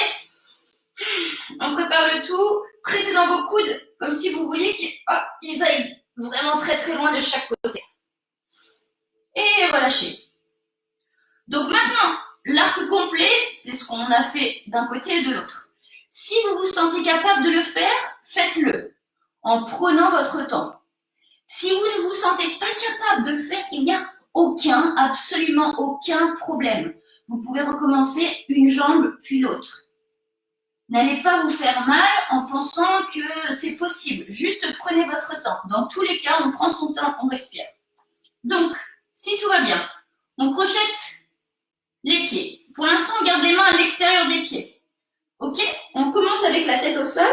On prépare le tout. Pressez dans vos coudes, comme si vous vouliez qu'ils aillent vraiment très très loin de chaque côté. Et relâchez. Donc maintenant, l'arc complet, c'est ce qu'on a fait d'un côté et de l'autre. Si vous vous sentez capable de le faire, faites-le en prenant votre temps. Si vous ne vous sentez pas capable de le faire, il n'y a absolument aucun problème. Vous pouvez recommencer une jambe puis l'autre. N'allez pas vous faire mal en pensant que c'est possible. Juste prenez votre temps. Dans tous les cas, on prend son temps, on respire. Donc, si tout va bien, on crochette les pieds. Pour l'instant, on garde les mains à l'extérieur des pieds. Ok? On commence avec la tête au sol,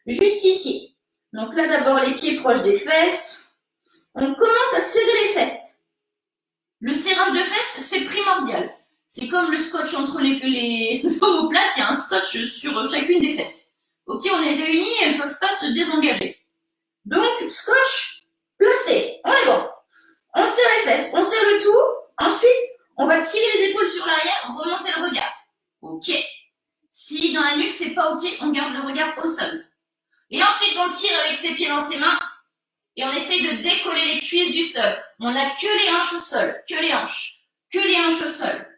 juste ici. Donc là, d'abord, les pieds proches des fesses. On commence à serrer les fesses. Le serrage de fesses, c'est primordial. C'est comme le scotch entre les omoplates, il y a un scotch sur chacune des fesses. Ok, on est réunis, elles ne peuvent pas se désengager. Donc, scotch placé, on est bon. On serre les fesses, on serre le tout. Ensuite, on va tirer les épaules sur l'arrière, remonter le regard. Ok. Si dans la nuque, c'est pas ok, on garde le regard au sol. Et ensuite, on tire avec ses pieds dans ses mains et on essaye de décoller les cuisses du sol. On n'a que les hanches au sol, que les hanches au sol.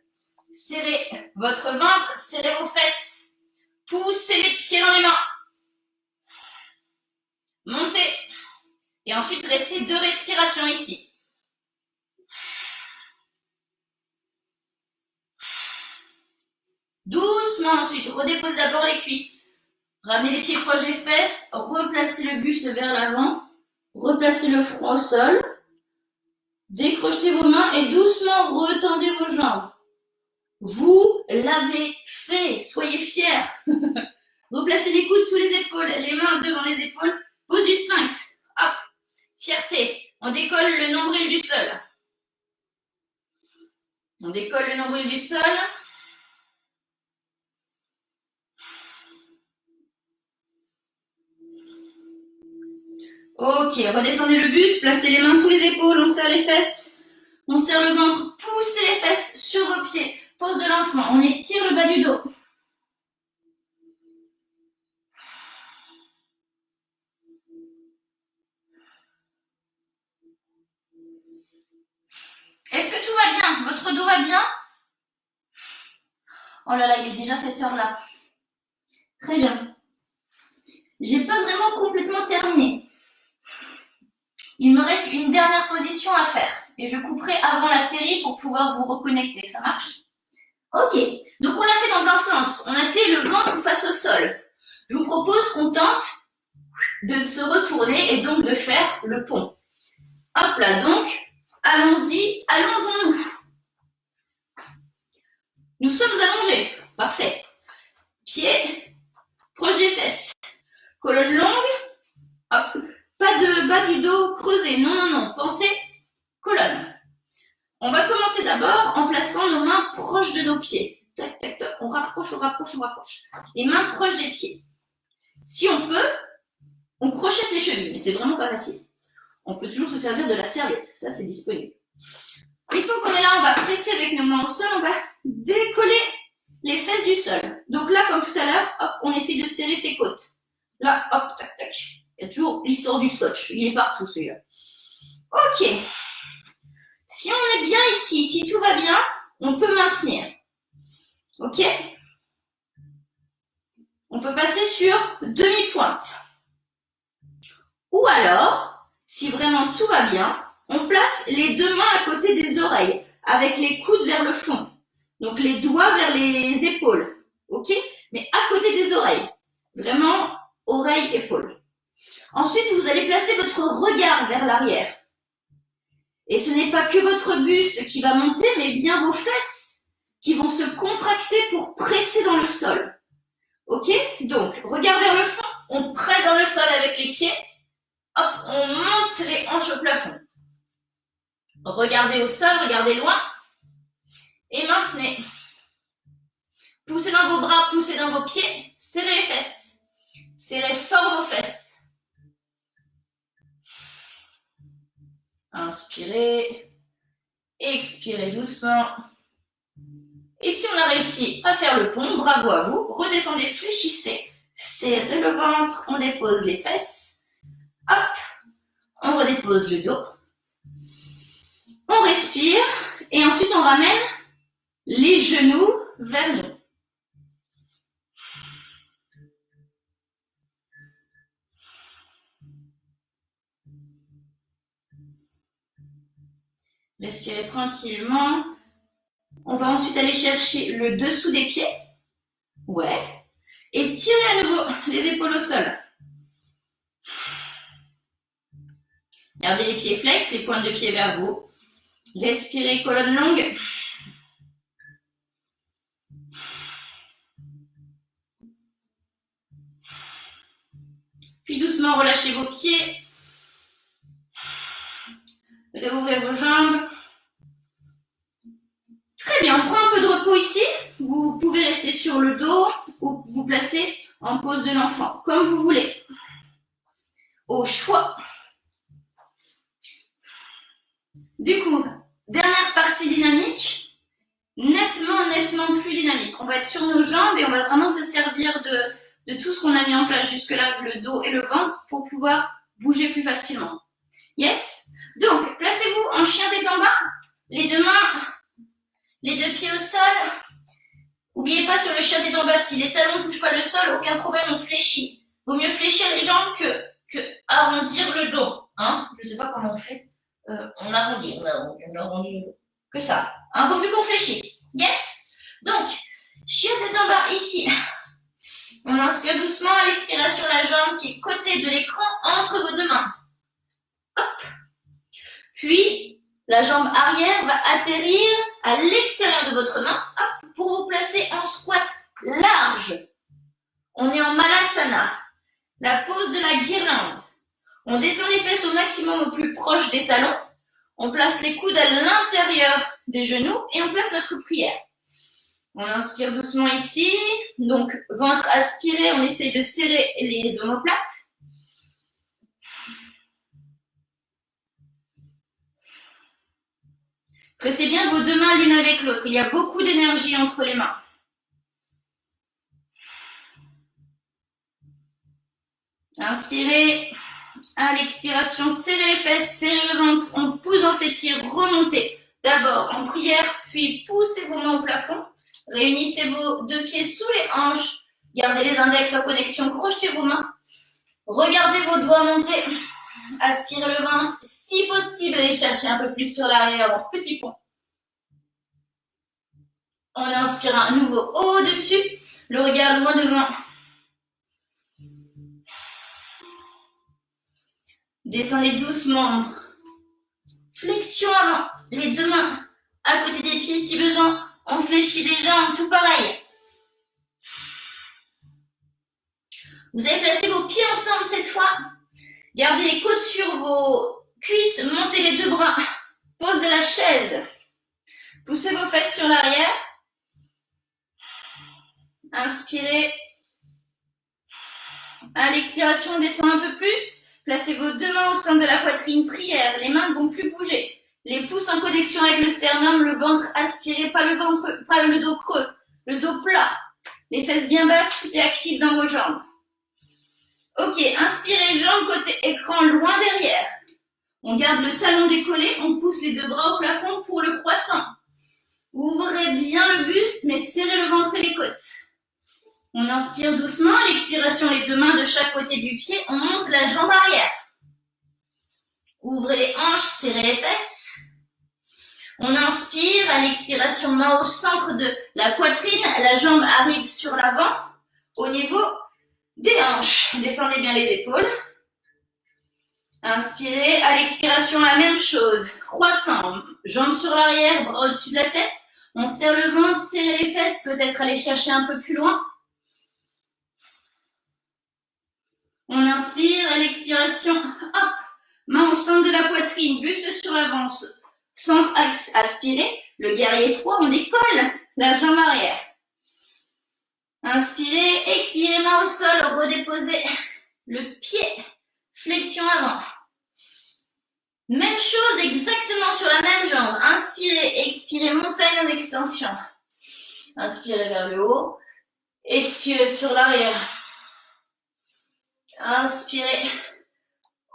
Serrez votre ventre, serrez vos fesses. Poussez les pieds dans les mains. Montez. Et ensuite, restez 2 respirations ici. Doucement ensuite, redéposez d'abord les cuisses. Ramenez les pieds proches des fesses, replacez le buste vers l'avant, replacez le front au sol, décrochetez vos mains et doucement retendez vos jambes. Vous l'avez fait, soyez fiers. Replacez les coudes sous les épaules, les mains devant les épaules, pose du sphinx. Hop, fierté. On décolle le nombril du sol. On décolle le nombril du sol. Ok, redescendez le buste, placez les mains sous les épaules, on serre les fesses, on serre le ventre, poussez les fesses sur vos pieds. Pose de l'enfant, on étire le bas du dos. Est-ce que tout va bien? Votre dos va bien? Oh là là, il est déjà cette heure-là. Très bien. J'ai pas vraiment complètement terminé. Il me reste une dernière position à faire. Et je couperai avant la série pour pouvoir vous reconnecter. Ça marche? Ok. Donc on l'a fait dans un sens. On a fait le ventre face au sol. Je vous propose qu'on tente de se retourner et donc de faire le pont. Hop là, donc, allons-y, allongeons-nous. Nous sommes allongés. Parfait. Pieds proches des fesses. Colonne longue. Hop. Pas de bas du dos creusé. Non, non, non. Pensez colonne. On va commencer d'abord en plaçant nos mains proches de nos pieds. Tac, tac, tac. On rapproche, on rapproche, on rapproche. Les mains proches des pieds. Si on peut, on crochette les chevilles, mais c'est vraiment pas facile. On peut toujours se servir de la serviette. Ça, c'est disponible. Une fois qu'on est là, on va presser avec nos mains au sol. On va décoller les fesses du sol. Donc là, comme tout à l'heure, hop, on essaie de serrer ses côtes. Là, hop, tac, tac. Il y a toujours l'histoire du scotch. Il est partout, celui-là. Ok. Si on est bien ici, si tout va bien, on peut maintenir. Ok? On peut passer sur demi-pointe. Ou alors, si vraiment tout va bien, on place les 2 mains à côté des oreilles, avec les coudes vers le fond. Donc les doigts vers les épaules. Ok? Mais à côté des oreilles. Vraiment, oreille, épaule. Ensuite, vous allez placer votre regard vers l'arrière. Et ce n'est pas que votre buste qui va monter, mais bien vos fesses qui vont se contracter pour presser dans le sol. Ok? Donc, regard vers le fond, on presse dans le sol avec les pieds. Hop, on monte les hanches au plafond. Regardez au sol, regardez loin. Et maintenez. Poussez dans vos bras, poussez dans vos pieds. Serrez les fesses. Serrez fort vos fesses. Inspirez. Expirez doucement. Et si on a réussi à faire le pont, bravo à vous. Redescendez, fléchissez. Serrez le ventre. On dépose les fesses. Hop. On redépose le dos. On respire. Et ensuite, on ramène les genoux vers nous. Respirez tranquillement. On va ensuite aller chercher le dessous des pieds. Ouais. Et tirez à nouveau les épaules au sol. Gardez les pieds flex, les pointes de pied vers vous. Respirez, colonne longue. Puis doucement, relâchez vos pieds. Réouvrez vos jambes. Très bien, on prend un peu de repos ici. Vous pouvez rester sur le dos ou vous placer en pose de l'enfant, comme vous voulez. Au choix. Du coup, dernière partie dynamique, nettement plus dynamique. On va être sur nos jambes et on va vraiment se servir de tout ce qu'on a mis en place jusque-là, le dos et le ventre, pour pouvoir bouger plus facilement. Yes? Donc, placez-vous en chien tête en bas, les 2 mains, les 2 pieds au sol, N'oubliez pas sur le chiaté d'en bas, si les talons ne touchent pas le sol, aucun problème, on fléchit. Vaut mieux fléchir les jambes que arrondir le dos. Hein, je ne sais pas comment on fait. On arrondit le dos. Que ça. Hein, vaut mieux qu'on fléchisse. Yes. Donc, chiaté d'en bas ici. On inspire doucement à l'expiration la jambe qui est côté de l'écran entre vos deux mains. Hop. Puis, la jambe arrière va atterrir à l'extérieur de votre main. Hop, pour vous placer en squat large. On est en Malasana, la pose de la guirlande. On descend les fesses au maximum au plus proche des talons. On place les coudes à l'intérieur des genoux et on place notre prière. On inspire doucement ici. Donc, ventre aspiré, on essaye de serrer les omoplates. Pressez bien vos deux mains l'une avec l'autre. Il y a beaucoup d'énergie entre les mains. Inspirez. À l'expiration, serrez les fesses, serrez le ventre. On pousse dans ses pieds, remontez. D'abord en prière, puis poussez vos mains au plafond. Réunissez vos deux pieds sous les hanches. Gardez les index en connexion, crochetez vos mains. Regardez vos doigts monter. Aspirez le ventre. Si possible, allez chercher un peu plus sur l'arrière en petit pont. On inspire à nouveau au-dessus. Le regard loin devant. Descendez doucement. Flexion avant. Les deux mains à côté des pieds si besoin. On fléchit les jambes, tout pareil. Vous allez placer vos pieds ensemble cette fois. Gardez les coudes sur vos cuisses. Montez les deux bras. Pose de la chaise. Poussez vos fesses sur l'arrière. Inspirez. À l'expiration, on descend un peu plus. Placez vos deux mains au centre de la poitrine. Prière. Les mains ne vont plus bouger. Les pouces en connexion avec le sternum. Le ventre aspiré, pas le dos creux. Le dos plat. Les fesses bien basses. Tout est actif dans vos jambes. Ok, inspirez, jambes côté écran, loin derrière. On garde le talon décollé. On pousse les deux bras au plafond pour le croissant. Ouvrez bien le buste, mais serrez le ventre et les côtes. On inspire doucement, à l'expiration, les deux mains de chaque côté du pied, on monte la jambe arrière. Ouvrez les hanches, serrez les fesses. On inspire, à l'expiration, main au centre de la poitrine, la jambe arrive sur l'avant, au niveau des hanches. Descendez bien les épaules. Inspirez, à l'expiration, la même chose. Croissant, jambes sur l'arrière, bras au-dessus de la tête. On serre le ventre, serrez les fesses, peut-être aller chercher un peu plus loin. On inspire, à l'expiration, hop, main au centre de la poitrine, buste sur l'avant, centre axe aspiré, le guerrier 3, on décolle la jambe arrière. Inspirez, expirez, main au sol, redéposez le pied, flexion avant. Même chose exactement sur la même jambe. Inspirez, expirez, montagne en extension. Inspirez vers le haut, expirez sur l'arrière. Inspirez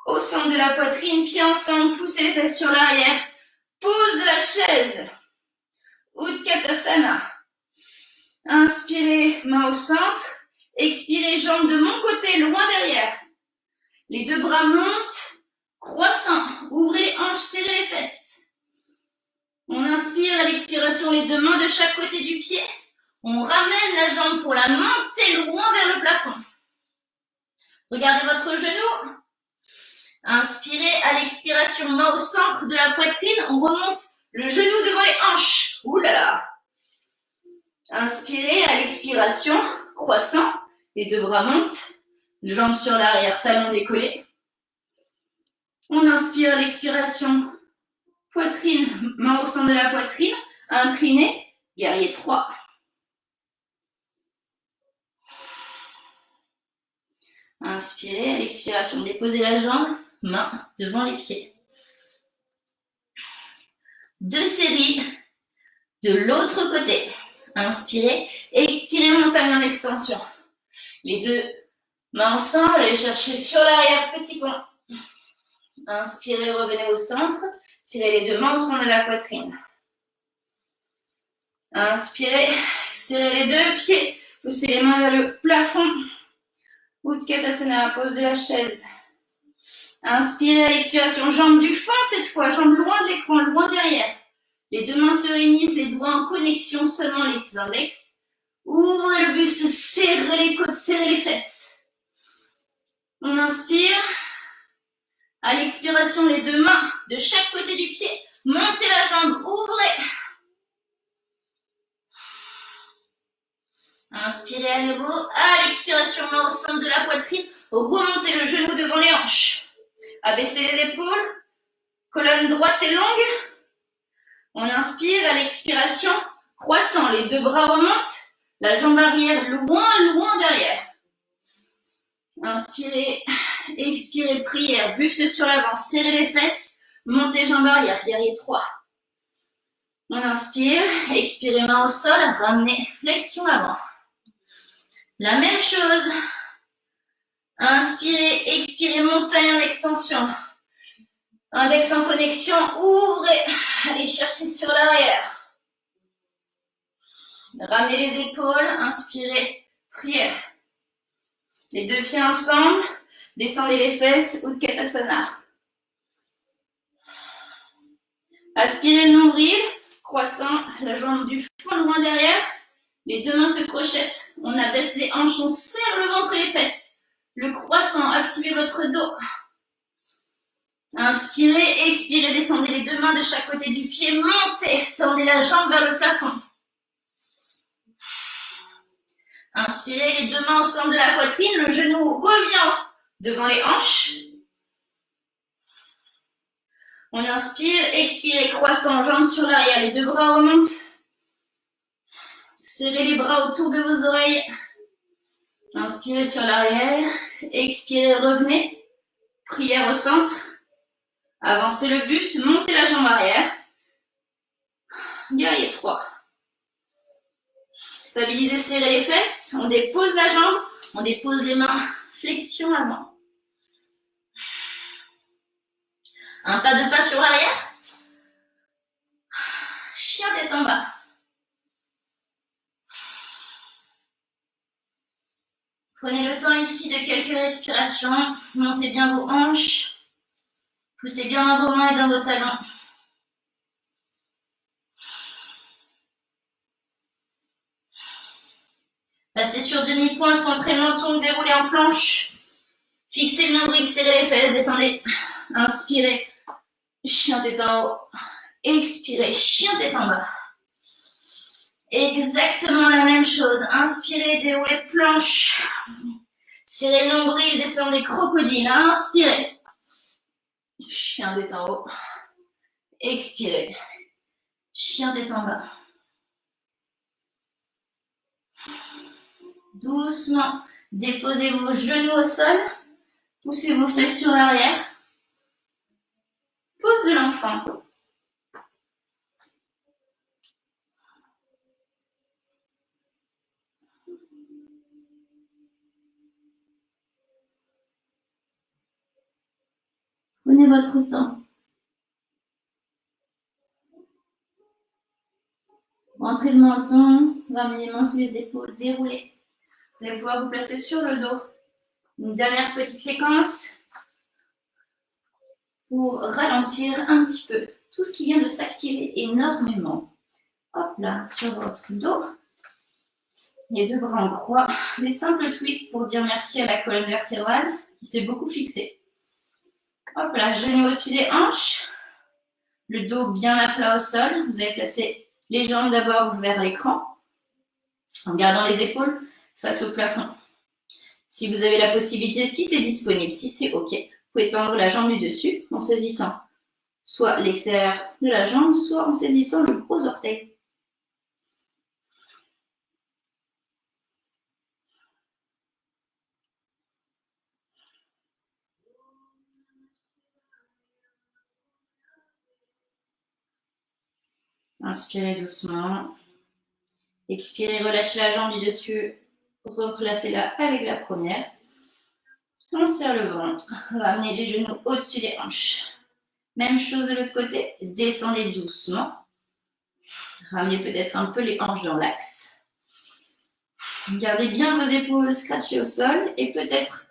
au centre de la poitrine, pieds ensemble, poussez les fesses sur l'arrière. Pose de la chaise. Utkatasana. Inspirez, main au centre. Expirez, jambes de mon côté, loin derrière. Les deux bras montent. Croissant. Ouvrez les hanches, serrez les fesses. On inspire à l'expiration, les deux mains de chaque côté du pied. On ramène la jambe pour la monter loin vers le plafond. Regardez votre genou. Inspirez, à l'expiration, main au centre de la poitrine. On remonte le genou devant les hanches. Ouh là là. Inspirez, à l'expiration, croissant. Les deux bras montent. Jambes sur l'arrière, talons décollés. On inspire, à l'expiration, poitrine, main au centre de la poitrine. Incliné, guerrier 3. Inspirez, à l'expiration, déposez la jambe, main devant les pieds. 2 séries de l'autre côté. Inspirez, expirez, montagne en extension. Les deux mains ensemble, allez chercher sur l'arrière, petit pont. Inspirez, revenez au centre, tirez les deux mains au centre de la poitrine. Inspirez, serrez les deux pieds, poussez les mains vers le plafond. Utkatasana, pose de la chaise. Inspirez à l'expiration, jambes du fond cette fois, jambes loin de l'écran, loin derrière. Les deux mains se réunissent, les doigts en connexion, seulement les index. Ouvrez le buste, serrez les côtes, serrez les fesses. On inspire. À l'expiration, les deux mains de chaque côté du pied. Montez la jambe, ouvrez. Inspirez à nouveau. À l'expiration, main au centre de la poitrine. Remontez le genou devant les hanches. Abaissez les épaules. Colonne droite et longue. On inspire à l'expiration. Croissant, les deux bras remontent. La jambe arrière loin, loin derrière. Inspirez, expirez, prière, buste sur l'avant, serrez les fesses, montez jambe arrière, guerrier 3. On inspire, expirez main au sol, ramenez flexion avant. La même chose. Inspirez, expirez, montagne en extension. Index en connexion, ouvrez, allez chercher sur l'arrière. Ramenez les épaules, inspirez, prière. Les deux pieds ensemble, descendez les fesses, Utkatasana. Aspirez le nombril, croissant, la jambe du fond loin derrière. Les deux mains se crochettent, on abaisse les hanches, on serre le ventre et les fesses. Le croissant, activez votre dos. Inspirez, expirez, descendez les deux mains de chaque côté du pied, montez, tendez la jambe vers le plafond. Inspirez, les deux mains au centre de la poitrine, le genou revient devant les hanches. On inspire, expirez, croissant, jambes sur l'arrière, les deux bras remontent. Serrez les bras autour de vos oreilles. Inspirez sur l'arrière, expirez, revenez. Prière au centre. Avancez le buste, montez la jambe arrière. Guerrier 3. Stabilisez, serrez les fesses. On dépose la jambe, on dépose les mains. Flexion avant. Un pas de pas sur l'arrière. Chien tête en bas. Prenez le temps ici de quelques respirations. Montez bien vos hanches. Poussez bien dans vos mains et dans vos talons. Passez sur demi-pointe, rentrez le menton, déroulez en planche. Fixez le nombril, serrez les fesses, descendez. Inspirez. Chien tête en haut. Expirez. Chien tête en bas. Exactement la même chose. Inspirez, déroulez planche. Serrez le nombril, descendez crocodile. Inspirez. Chien tête en haut. Expirez. Chien tête en bas. Doucement, déposez vos genoux au sol. Poussez vos fesses sur l'arrière. Pose de l'enfant. Prenez votre temps. Rentrez le menton, ramenez les mains sous les épaules, déroulez. Vous allez pouvoir vous placer sur le dos. Une dernière petite séquence pour ralentir un petit peu tout ce qui vient de s'activer énormément. Hop là, sur votre dos. Les deux bras en croix. Des simples twists pour dire merci à la colonne vertébrale qui s'est beaucoup fixée. Hop là, genoux au-dessus des hanches. Le dos bien à plat au sol. Vous allez placer les jambes d'abord vers l'écran en gardant les épaules face au plafond. Si vous avez la possibilité, si c'est disponible, si c'est OK, vous pouvez tendre la jambe du dessus en saisissant soit l'extérieur de la jambe, soit en saisissant le gros orteil. Inspirez doucement. Expirez, relâchez la jambe du dessus. Replacez-la avec la première. On serre le ventre. Ramenez les genoux au-dessus des hanches. Même chose de l'autre côté. Descendez doucement. Ramenez peut-être un peu les hanches dans l'axe. Gardez bien vos épaules scratchées au sol et peut-être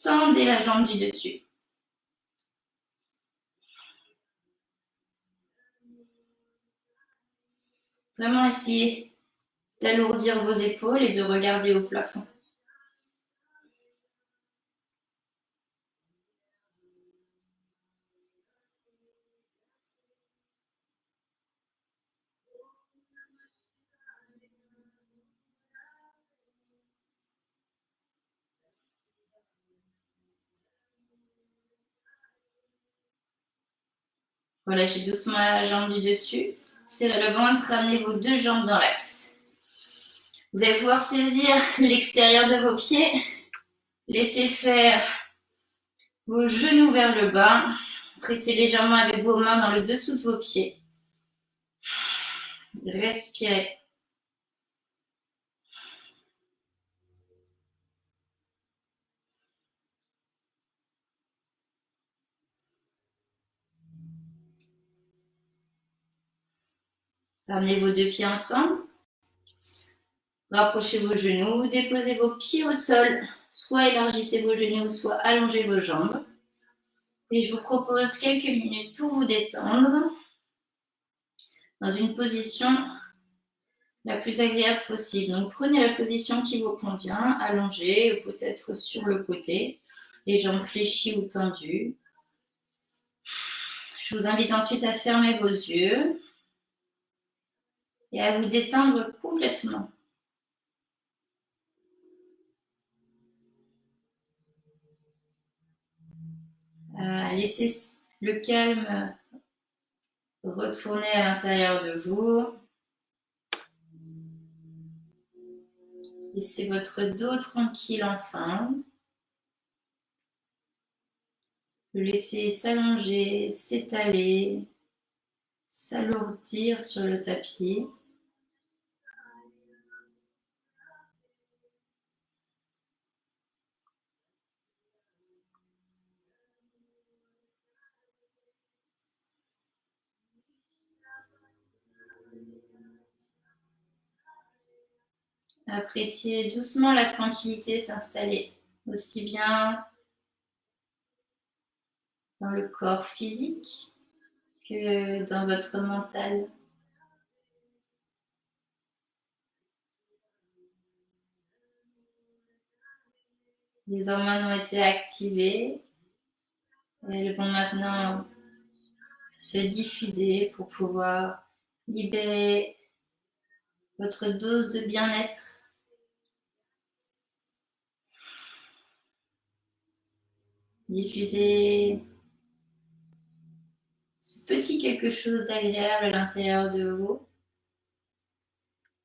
tendez la jambe du dessus. Vraiment essayez d'alourdir vos épaules et de regarder au plafond. Relâchez doucement la jambe du dessus. Serrez le ventre, ramenez vos deux jambes dans l'axe. Vous allez pouvoir saisir l'extérieur de vos pieds. Laissez faire vos genoux vers le bas. Pressez légèrement avec vos mains dans le dessous de vos pieds. Respirez. Ramenez vos deux pieds ensemble. Rapprochez vos genoux, déposez vos pieds au sol. Soit élargissez vos genoux, soit allongez vos jambes. Et je vous propose quelques minutes pour vous détendre dans une position la plus agréable possible. Donc prenez la position qui vous convient, allongée ou peut-être sur le côté, les jambes fléchies ou tendues. Je vous invite ensuite à fermer vos yeux et à vous détendre complètement. Laissez le calme retourner à l'intérieur de vous. Laissez votre dos tranquille enfin. Le laissez s'allonger, s'étaler, s'alourdir sur le tapis. Appréciez doucement la tranquillité s'installer aussi bien dans le corps physique que dans votre mental. Les hormones ont été activées. Elles vont maintenant se diffuser pour pouvoir libérer votre dose de bien-être. Diffuser ce petit quelque chose d'agréable à l'intérieur de vous.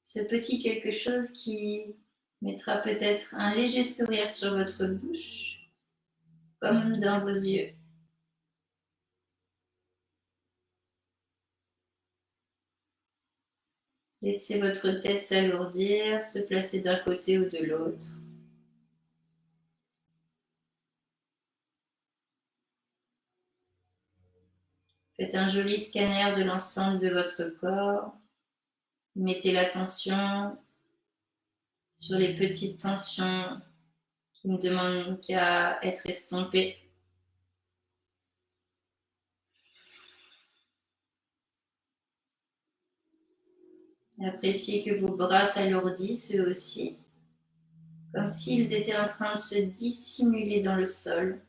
Ce petit quelque chose qui mettra peut-être un léger sourire sur votre bouche, comme dans vos yeux. Laissez votre tête s'alourdir, se placer d'un côté ou de l'autre. Faites un joli scanner de l'ensemble de votre corps. Mettez l'attention sur les petites tensions qui ne demandent qu'à être estompées. Appréciez que vos bras s'alourdissent eux aussi, comme s'ils étaient en train de se dissimuler dans le sol.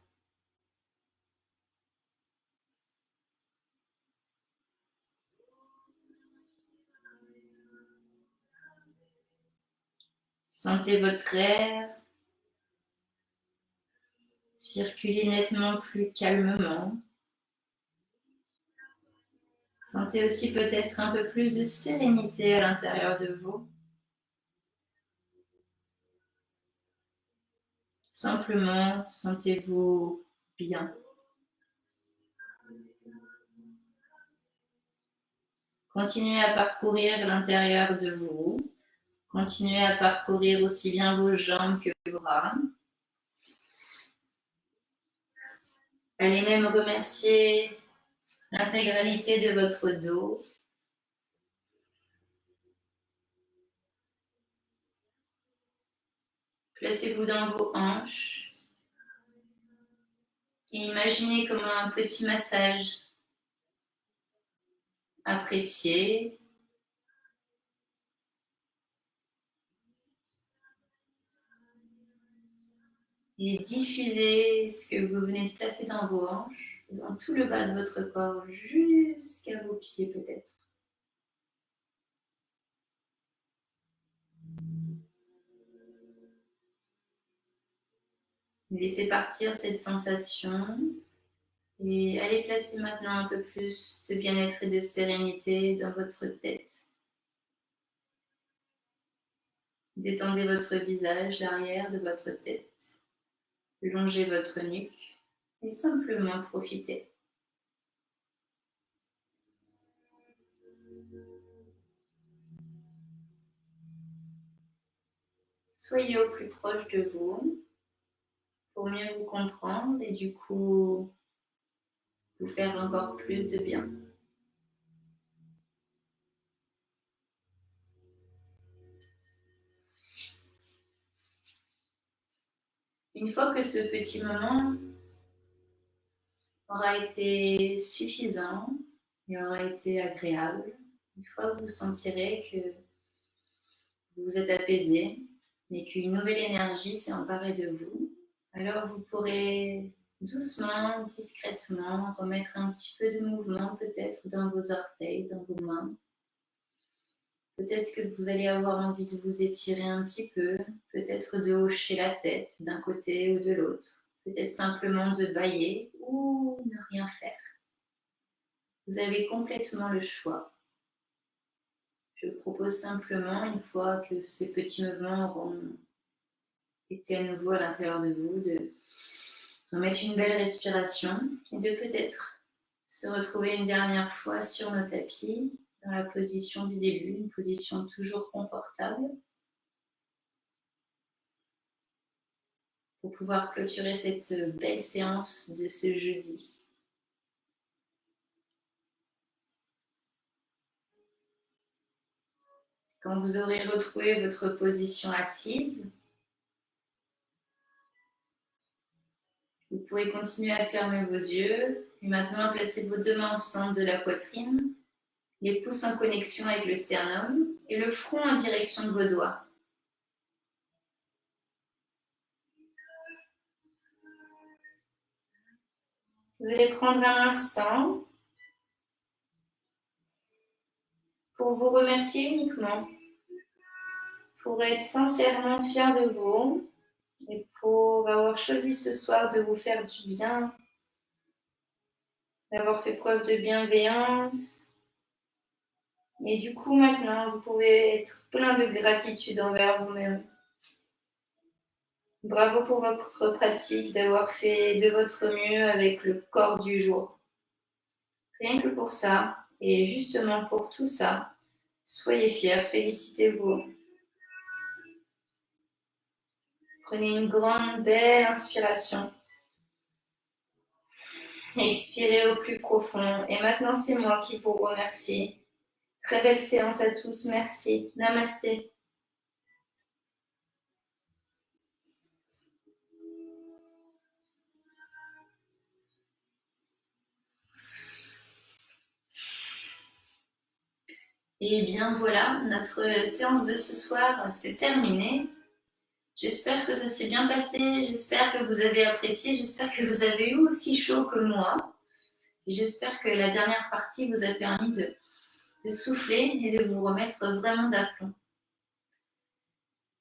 Sentez votre air circuler nettement plus calmement. Sentez aussi peut-être un peu plus de sérénité à l'intérieur de vous. Simplement, sentez-vous bien. Continuez à parcourir l'intérieur de vous. Continuez à parcourir aussi bien vos jambes que vos bras. Allez même remercier l'intégralité de votre dos. Placez-vous dans vos hanches et imaginez comme un petit massage apprécié. Et diffusez ce que vous venez de placer dans vos hanches, dans tout le bas de votre corps, jusqu'à vos pieds peut-être. Laissez partir cette sensation et allez placer maintenant un peu plus de bien-être et de sérénité dans votre tête. Détendez votre visage, l'arrière de votre tête. Longez votre nuque et simplement profitez. Soyez au plus proche de vous pour mieux vous comprendre et du coup vous faire encore plus de bien. Une fois que ce petit moment aura été suffisant et aura été agréable, une fois que vous sentirez que vous vous êtes apaisé et qu'une nouvelle énergie s'est emparée de vous, alors vous pourrez doucement, discrètement remettre un petit peu de mouvement peut-être dans vos orteils, dans vos mains. Peut-être que vous allez avoir envie de vous étirer un petit peu, peut-être de hocher la tête d'un côté ou de l'autre, peut-être simplement de bâiller ou ne rien faire. Vous avez complètement le choix. Je propose simplement, une fois que ces petits mouvements auront été à nouveau à l'intérieur de vous, de remettre une belle respiration et de peut-être se retrouver une dernière fois sur nos tapis, dans la position du début, une position toujours confortable, pour pouvoir clôturer cette belle séance de ce jeudi. Quand vous aurez retrouvé votre position assise, vous pourrez continuer à fermer vos yeux et maintenant à placer vos deux mains au centre de la poitrine, les pouces en connexion avec le sternum et le front en direction de vos doigts. Vous allez prendre un instant pour vous remercier uniquement, pour être sincèrement fier de vous et pour avoir choisi ce soir de vous faire du bien, d'avoir fait preuve de bienveillance. Et du coup, maintenant, vous pouvez être plein de gratitude envers vous-même. Bravo pour votre pratique, d'avoir fait de votre mieux avec le corps du jour. Rien que pour ça, et justement pour tout ça, soyez fiers, félicitez-vous. Prenez une grande, belle inspiration. Expirez au plus profond. Et maintenant, c'est moi qui vous remercie. Très belle séance à tous. Merci. Namasté. Et bien voilà, notre séance de ce soir s'est terminée. J'espère que ça s'est bien passé, j'espère que vous avez apprécié, j'espère que vous avez eu aussi chaud que moi. Et j'espère que la dernière partie vous a permis de souffler et de vous remettre vraiment d'aplomb.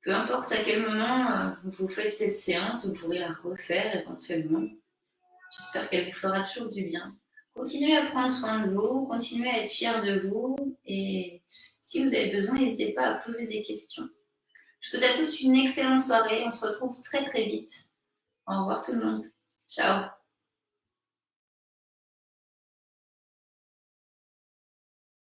Peu importe à quel moment vous faites cette séance, vous pourrez la refaire éventuellement. J'espère qu'elle vous fera toujours du bien. Continuez à prendre soin de vous, continuez à être fiers de vous et si vous avez besoin, n'hésitez pas à poser des questions. Je vous souhaite à tous une excellente soirée. On se retrouve très très vite. Au revoir tout le monde. Ciao.